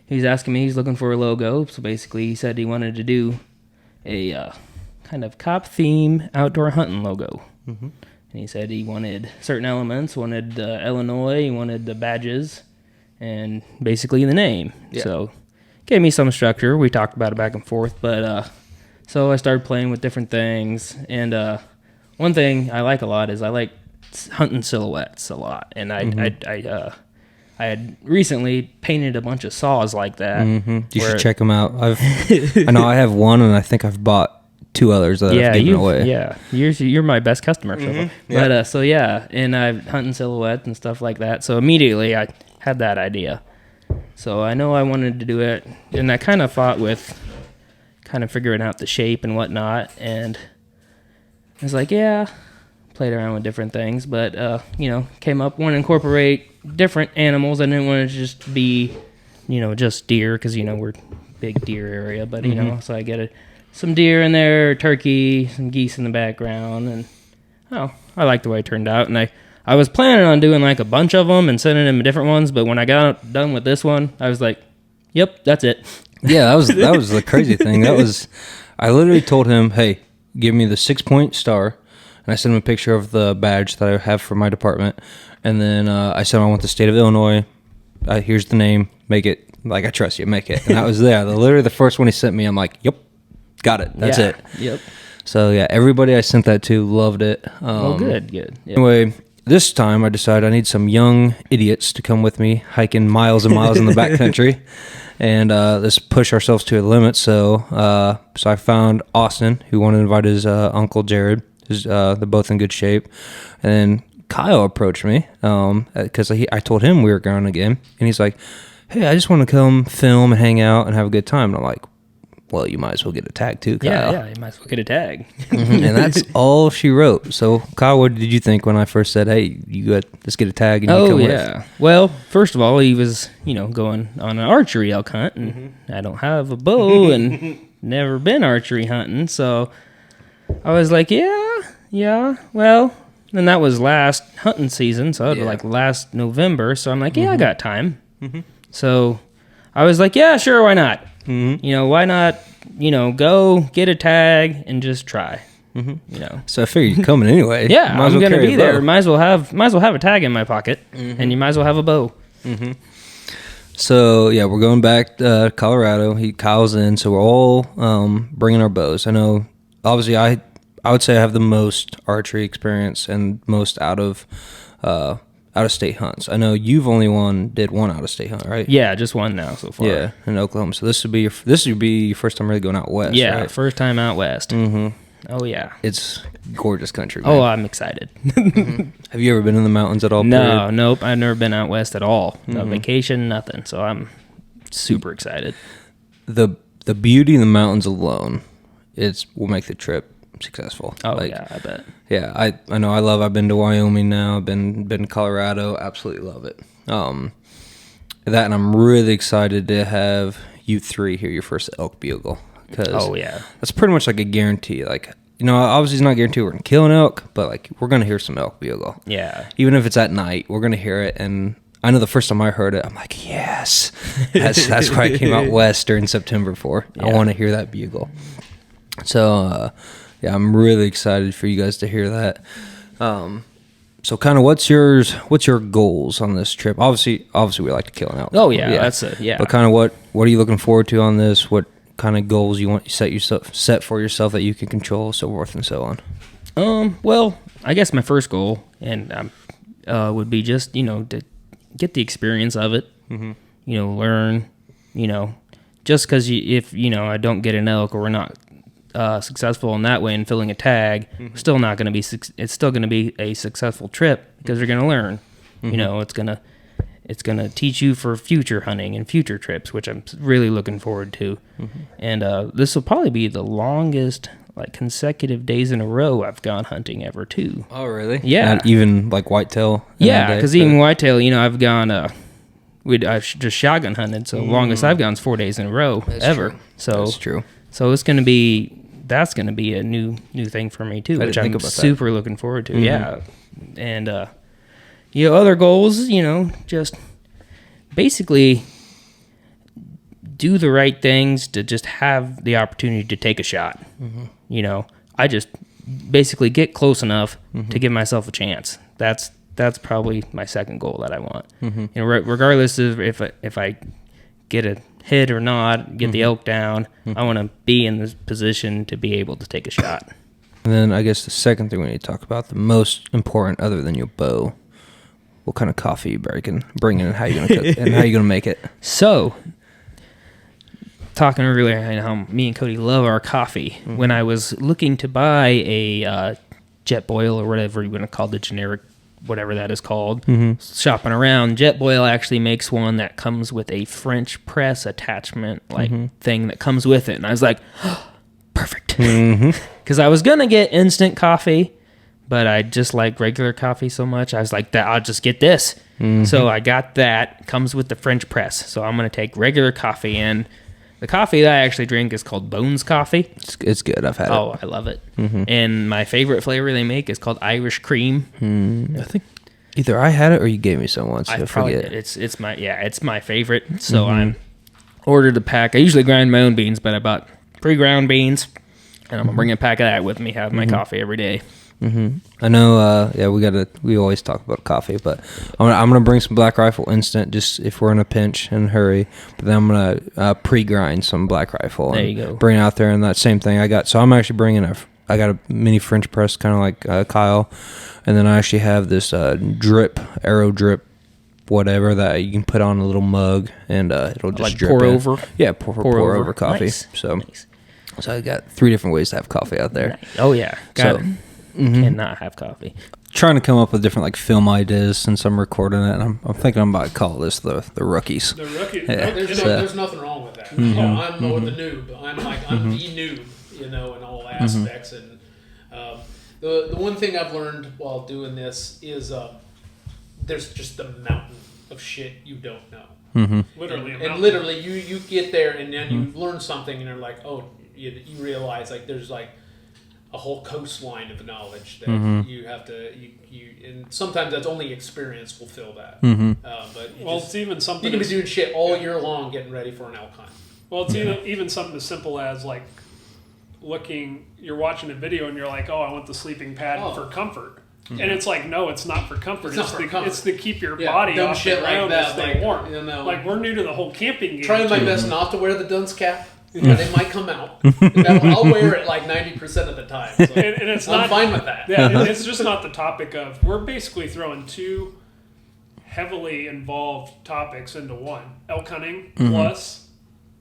he's asking me, he's looking for a logo. So basically, he said he wanted to do a kind of cop theme outdoor hunting logo. Mm-hmm. And he said he wanted certain elements, wanted Illinois, he wanted the badges, and basically the name. Yeah. So gave me some structure. We talked about it back and forth, but so I started playing with different things. And one thing I like a lot is I like hunting silhouettes a lot. And I had recently painted a bunch of saws like that. Mm-hmm. You should check them out. I know I have one, and I think I've bought 2 others that I've given away. Yeah, you're my best customer. Mm-hmm. So. But and I'm hunting silhouettes and stuff like that. So immediately I had that idea. So I know I wanted to do it, and I kind of fought with kind of figuring out the shape and whatnot. And I was like, played around with different things, but came up, want to incorporate different animals. I didn't want to just be, just deer, because we're big deer area, but so I get some deer in there, turkey, some geese in the background, and I like the way it turned out. And I was planning on doing like a bunch of them and sending them different ones, but when I got done with this one, I was like, yep, that's it. Yeah, that was the crazy thing. I literally told him, hey, give me the 6-point star. And I sent him a picture of the badge that I have for my department. And then I said, I want the state of Illinois. Here's the name. Make it. Like, I trust you. Make it. And that was there. Literally the first one he sent me, I'm like, yep, got it. That's it. Yep. So, everybody I sent that to loved it. Good. Yep. Anyway, this time I decided I need some young idiots to come with me, hiking miles and miles in the backcountry. And let's push ourselves to a limit. So I found Austin, who wanted to invite his uncle Jared. They're both in good shape. And then Kyle approached me because I told him we were going again. And he's like, hey, I just want to come film and hang out and have a good time. And I'm like, well, you might as well get a tag too, Kyle. Yeah, you might as well get a tag. And that's all she wrote. So, Kyle, what did you think when I first said, hey, let's get a tag and you come with? Well, first of all, he was, going on an archery elk hunt. And I don't have a bow and never been archery hunting. So I was like, yeah, well, and that was last hunting season, so it was like last November, so I'm like, I got time. Mm-hmm. So I was like, yeah, sure, why not? Mm-hmm. Why not, go get a tag and just try. Mm-hmm. So I figured you're coming anyway. Yeah, I'm going to be there. Might as well have a tag in my pocket, and you might as well have a bow. Mm-hmm. So, we're going back to Colorado. Kyle's in, so we're all bringing our bows. I know, obviously, I would say I have the most archery experience and most out of state hunts. I know you've only did one out of state hunt, right? Yeah, just one now so far. Yeah, in Oklahoma. So this would be your first time really going out west. Yeah, right? First time out west. Mm-hmm. Oh yeah, it's gorgeous country, man. Oh, I'm excited. Mm-hmm. Have you ever been in the mountains at all? No, nope. I've never been out west at all. No vacation, nothing. So I'm super excited. The beauty in the mountains alone, will make the trip successful. Oh, I bet. Yeah, I know. I've been to Wyoming now. I've been to Colorado. Absolutely love it. And I'm really excited to have you three hear your first elk bugle. Cause Oh, yeah. that's pretty much like a guarantee. Like, you know, obviously it's not guaranteed we're gonna kill an elk, but like we're gonna hear some elk bugle. Yeah. Even if it's at night, we're gonna hear it. And I know the first time I heard it, I'm like, yes, that's why I came out west during September for. I want to hear that bugle. So yeah, I'm really excited for you guys to hear that. So kind of what's your goals on this trip? Obviously we like to kill an elk. Oh yeah, that's it. Yeah. But kind of what are you looking forward to on this? What kind of goals you want set for yourself that you can control, so forth and so on? Well, I guess my first goal and would be just, to get the experience of it. Learn, just because if I don't get an elk or we're not successful in that way in filling a tag, still not going to be. It's still going to be a successful trip because you're going to learn. It's gonna teach you for future hunting and future trips, which I'm really looking forward to. And this will probably be the longest consecutive days in a row I've gone hunting ever too. Oh really? Yeah. Not even like whitetail. Yeah, because even whitetail, I've gone. I've just shotgun hunted, so the longest I've gone is 4 days in a row ever. True. So that's true. So it's gonna be. That's going to be a new thing for me too, which I'm super looking forward to. Yeah, and other goals, just basically do the right things to just have the opportunity to take a shot. I just basically get close enough to give myself a chance. That's probably my second goal that I want. Regardless of if I get a hit or not, get the elk down, I want to be in this position to be able to take a shot. And then I guess the second thing we need to talk about, the most important other than your bow, what kind of coffee you bring in and how you gonna cook and how you gonna make it. So, talking earlier, how me and Cody love our coffee. When I was looking to buy a jet boil or whatever you want to call the generic, whatever that is called, shopping around, Jetboil actually makes one that comes with a French press attachment thing that comes with it. And I was like, oh, perfect. Because I was going to get instant coffee, but I just like regular coffee so much. I was like, I'll just get this. So I got that. Comes with the French press. So I'm going to take regular coffee and the coffee that I actually drink is called Bones coffee. It's good. I've had it. Oh, I love it. And my favorite flavor they make is called Irish cream. I think either I had it or you gave me some once. I forget. It's my favorite. So I'm ordered a pack. I usually grind my own beans, but I bought pre-ground beans, and I'm gonna bring a pack of that with me. Have my coffee every day. I know. We always talk about coffee, but I'm gonna bring some Black Rifle Instant just if we're in a pinch and hurry. But then I'm gonna pre-grind some Black Rifle. There you go. Bring it out there, and that same thing I got. So I'm actually bringing I got a mini French press, kind of like Kyle, and then I actually have this arrow drip, whatever that you can put on a little mug, and it'll just drip pour in. over. Yeah, pour over coffee. Nice. So, Nice. So I got 3 different ways to have coffee out there. Nice. Oh yeah, got it. Cannot have coffee. Trying to come up with different film ideas since I'm recording it, and I'm thinking I'm about to call this the rookies. The rookie. Yeah. There's nothing wrong with that. I'm more the noob. I'm the noob, in all aspects. And the one thing I've learned while doing this is there's just a mountain of shit you don't know. Literally, and literally you get there and then you learn something and you're like, oh, you realize there's a whole coastline of knowledge that you have to and sometimes that's only experience will fill that. But it's even something you can be doing shit all year long getting ready for an elk hunt. Well, it's even something as simple as you're watching a video and you're like, oh, I want the sleeping pad for comfort. And it's no, it's not for comfort. It's to keep your body off the ground and stay warm. We're new to the whole camping game. Trying my best not to wear the dunce cap. They might come out. I'll wear it 90% of the time. So and it's I'm fine with that. Yeah, it's just not the topic of. We're basically throwing 2 heavily involved topics into one: elk hunting plus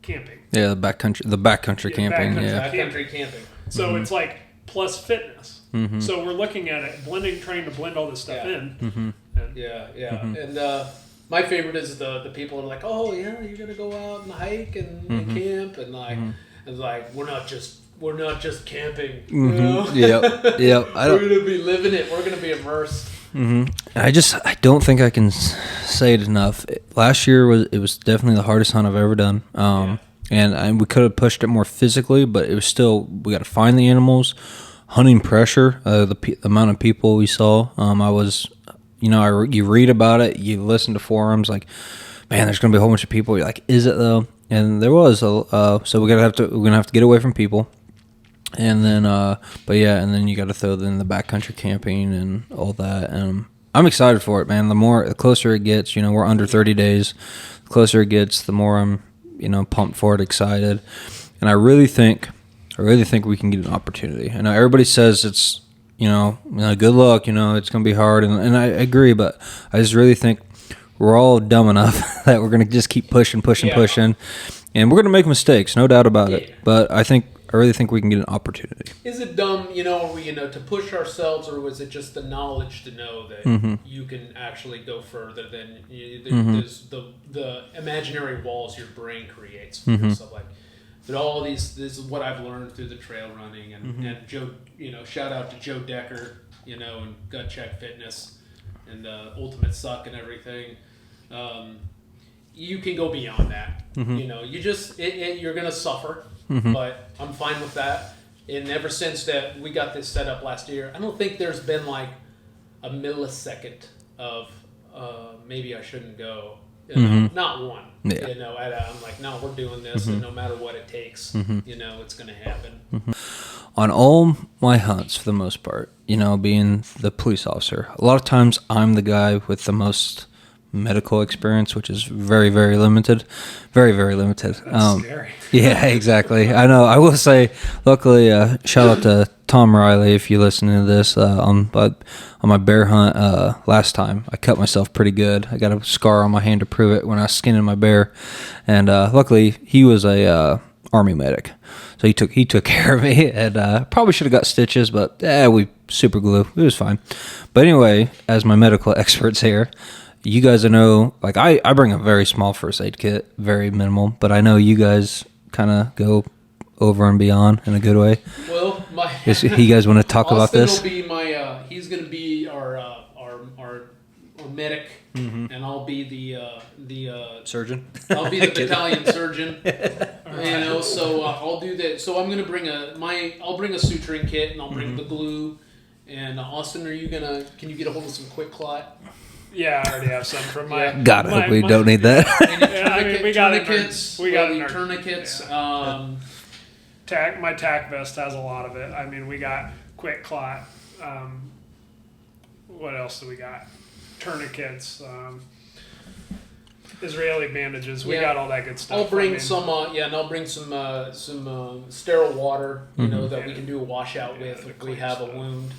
camping. Yeah, the backcountry camping. Backcountry camping. So it's plus fitness. So we're looking at it, trying to blend all this stuff in. And, and my favorite is the people that are like, oh yeah, you're gonna go out and hike and camp and it's we're not just camping. You know? Yep. We're gonna be living it. We're gonna be immersed. I don't think I can say it enough. Last year was definitely the hardest hunt I've ever done. and we could have pushed it more physically, but it was still, we got to find the animals. Hunting pressure, the amount of people we saw. I was, you read about it, you listen to forums, like, man, there's gonna be a whole bunch of people. You're like, is it though? And there was, so we're gonna have to get away from people. And then, but yeah, and then you got to throw in the backcountry camping and all that. And I'm excited for it, man. The closer it gets, we're under 30 days. The closer it gets, the more I'm, pumped for it, excited. And I really think we can get an opportunity. I know everybody says it's, good luck, it's going to be hard. And I agree, but I just really think we're all dumb enough that we're going to just keep pushing. And we're going to make mistakes, no doubt about it. But I really think we can get an opportunity. Is it dumb, to push ourselves, or was it just the knowledge to know that you can actually go further than there's the imaginary walls your brain creates for yourself? Like, but all this is what I've learned through the trail running and Joe. Shout out to Joe Decker, and Gut Check Fitness and Ultimate Suck and everything. You can go beyond that. You just you're gonna suffer. But I'm fine with that. And ever since that we got this set up last year, I don't think there's been like a millisecond of maybe I shouldn't go. Not one. Yeah. I'm like, no, we're doing this, and no matter what it takes, it's going to happen. On all my hunts, for the most part, being the police officer, a lot of times I'm the guy with the most medical experience, which is very, very limited. Very, very limited. That's scary. Yeah, exactly. I know. I will say, luckily, shout out to Tom Riley if you're listening to this. On my bear hunt last time, I cut myself pretty good. I got a scar on my hand to prove it when I was skinning my bear, and luckily he was a Army medic, so he took care of me, and probably should have got stitches, but we super glue. It was fine. But anyway, as my medical experts here, you guys know, like I bring a very small first aid kit, very minimal, but I know you guys kind of go over and beyond in a good way. Well, you guys want to talk about this? Austin will be he's going to be our medic, and I'll be the surgeon. I'll be the battalion surgeon. So I'll do that. So I'm going to bring I'll bring a suturing kit, and I'll bring the glue. And Austin, can you get a hold of some Quick Clot? Yeah, I already have some from my. God, I hope we don't need that. We got tourniquets. Tourniquets. My tack vest has a lot of it. I mean, we got Quick Clot. What else do we got? Tourniquets. Israeli bandages. We got all that good stuff. I'll bring some. And I'll bring some sterile water. That we can do a washout with if we have a wound.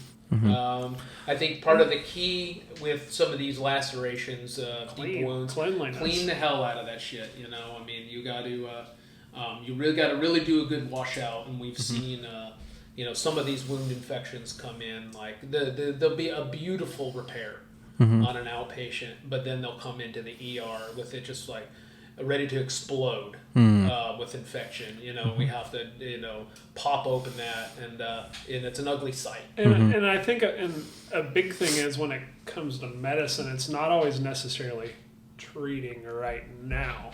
I think part of the key with some of these lacerations, deep wounds, cleanliness. Clean the hell out of that shit. I mean, you got to, you really got to really do a good washout. And we've seen, some of these wound infections come in like there'll be a beautiful repair on an outpatient, but then they'll come into the ER with it just like ready to explode with infection. We have to pop open that, and it's an ugly sight. And I think a big thing is when it comes to medicine, it's not always necessarily treating right now.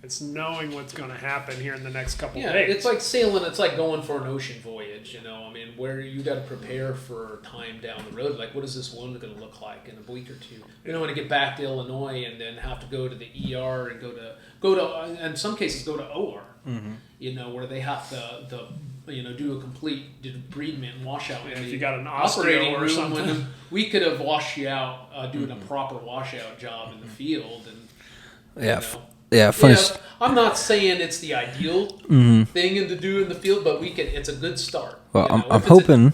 It's knowing what's going to happen here in the next couple of days. It's like sailing. It's like going for an ocean voyage. I mean, where you got to prepare for time down the road. Like, what is this wound going to look like in a week or two? You don't want to get back to Illinois and then have to go to the ER and go to in some cases go to OR. Where they have to do a complete debridement and washout. Yeah, if you got an operating room or something, when we could have washed you out doing a proper washout job in the field and funny. I'm not saying it's the ideal thing to do in the field, but it's a good start. Well, I'm hoping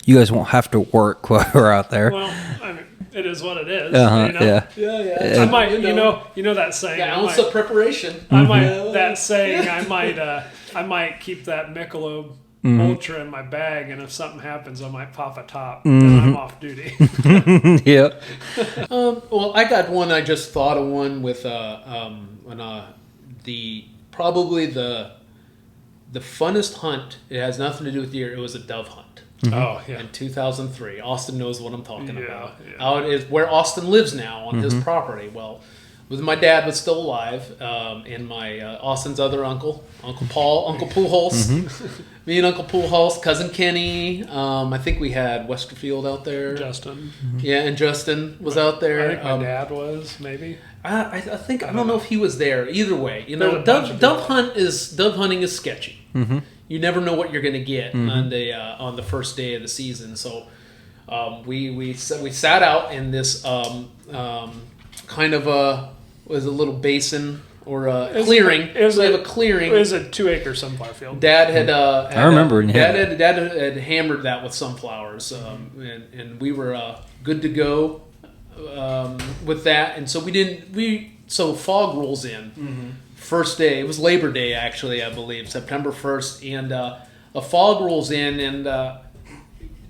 you guys won't have to work while we're out there. Well, I mean, it is what it is. Yeah. I might, you know that saying. The ounce of preparation. I might keep that Michelob Ultra in my bag, and if something happens, I might pop a top, and I'm off duty. Yep. Well, I got one. I just thought of one with probably the funnest hunt. It has nothing to do with deer. It was a dove hunt. Oh yeah. In 2003, Austin knows what I'm talking about. Yeah. Out is where Austin lives now on his property. Well, with my dad was still alive, and my Austin's other uncle, Uncle Paul, Uncle Pujols, me and Uncle Pujols, cousin Kenny. I think we had Westerfield out there. Justin. Yeah, and Justin was out there. I think my dad was maybe. I think I don't know if he was there. Either way, you know, There's a bunch dove hunting is sketchy. Mm-hmm. You never know what you're going to get Mhm. on the first day of the season. So we sat out in this kind of was a little basin or a clearing. It was we have a clearing. It was a 2-acre sunflower field. Dad had. I remember. Dad had hammered that with sunflowers, and we were good to go with that. And so so fog rolls in. Mhm. First day, it was Labor Day actually, I believe, September 1st, and a fog rolls in, and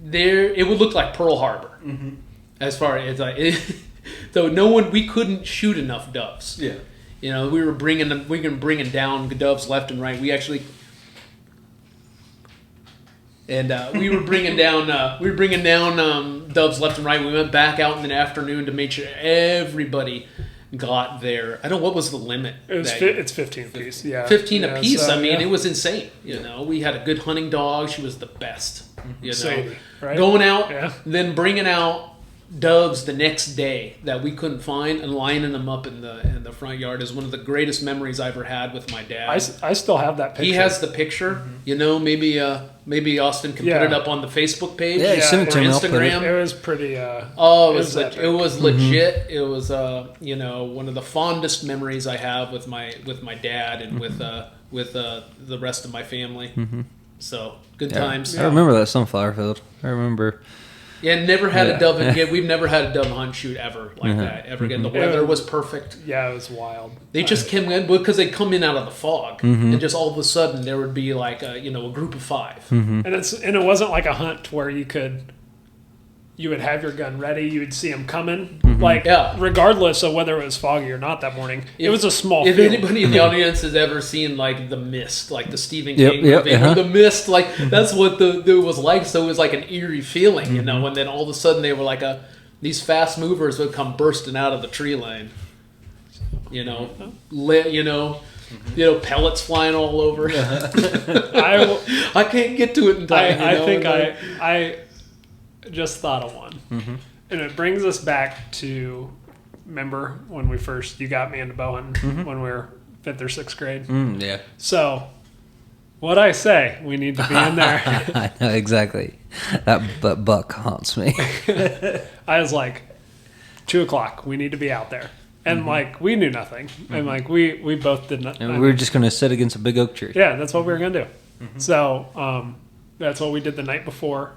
there it would look like Pearl Harbor, as far as so we couldn't shoot enough doves. Yeah, you know, we were bringing down doves left and right. We actually. And we were bringing down doves left and right. We went back out in the afternoon to make sure everybody got there. I don't know what was the limit. It's 15 apiece. Yeah, 15 apiece. So, I mean, it was insane. You know, we had a good hunting dog. She was the best. You know, Sadie, right? Going out, Yeah. then bringing out doves the next day that we couldn't find and lining them up in the front yard is one of the greatest memories I ever had with my dad. I still have that picture. He has the picture. You know, maybe Austin can put it up on the Facebook page or Instagram. It was pretty. It was legit. It was you know, one of the fondest memories I have with my dad and with the rest of my family. So good times. I remember that sunflower field. I remember. Yeah, never had a dove. We've never had a dove hunt shoot ever like that ever again. The weather was perfect. Yeah, it was wild. They just came in because they come in out of the fog, Mhm. and just all of a sudden there would be like a group of 5. And it wasn't like a hunt where you would have your gun ready. You would see them coming, regardless of whether it was foggy or not that morning. It was a small. If field. anybody in the audience has ever seen like The Mist, like the Stephen Yep, King yep, movie, uh-huh. The Mist, like that's what it was like. So it was like an eerie feeling, you know. And then all of a sudden they were like these fast movers would come bursting out of the tree line, you know, pellets flying all over. I can't get to it in time. I just thought of one, and it brings us back to, remember when you got me into bow hunting when we were 5th or 6th grade. Yeah. So, what'd I say? We need to be in there. I know exactly. That buck haunts me. I was like, 2:00. We need to be out there, and like we knew nothing, and like we both did not. And we were just gonna sit against a big oak tree. Yeah, that's what we were gonna do. So that's what we did the night before.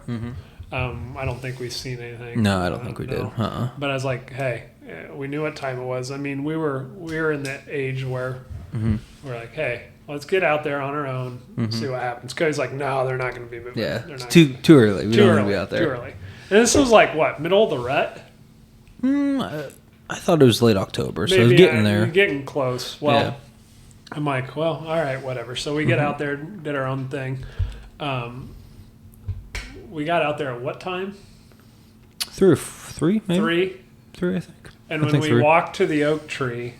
I don't think we've seen anything. No, I don't think we did. But I was like, hey, we knew what time it was. I mean, we were in that age where we're like, hey, let's get out there on our own, see what happens. Cody's like, no, they're not going to be moving. Yeah, they're it's not too early. We don't want to be out there. Too early. And this was like what, middle of the rut? I thought it was late October, so Maybe, it was getting there. Getting close. Well, Yeah. I'm like, well, all right, whatever. So we get out there, did our own thing. We got out there at what time? 3, maybe? 3, I think. And I when think we 3. walked to the oak tree,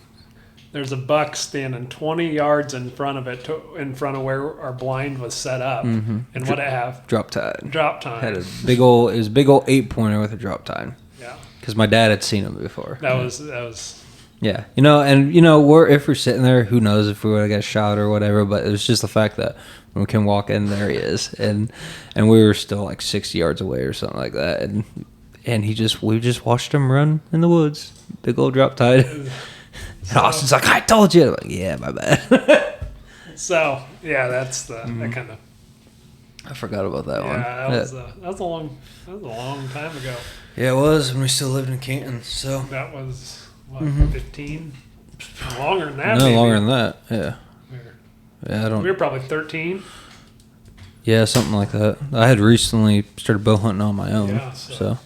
there's a buck standing 20 yards in front of it, in front of where our blind was set up. And what it have? Drop tide. Drop tide. Had a big old 8-pointer with a drop tide. Yeah. Because my dad had seen him before. That was. Yeah, if we're sitting there, who knows if we would have got shot or whatever. But it was just the fact that when we can walk in, there he is, and we were still like 60 yards away or something like that, and we just watched him run in the woods, big old drop tide. And Austin's like, I told you. I'm like, yeah, my bad. So yeah, that's that kind of. I forgot about that one. Yeah, that was a long time ago. Yeah, it was when we still lived in Canton. So that was. What, 15? Longer than that, No, maybe. longer than that, yeah. Yeah, I don't... We were probably 13. Yeah, something like that. I had recently started bow hunting on my own, Yeah, so...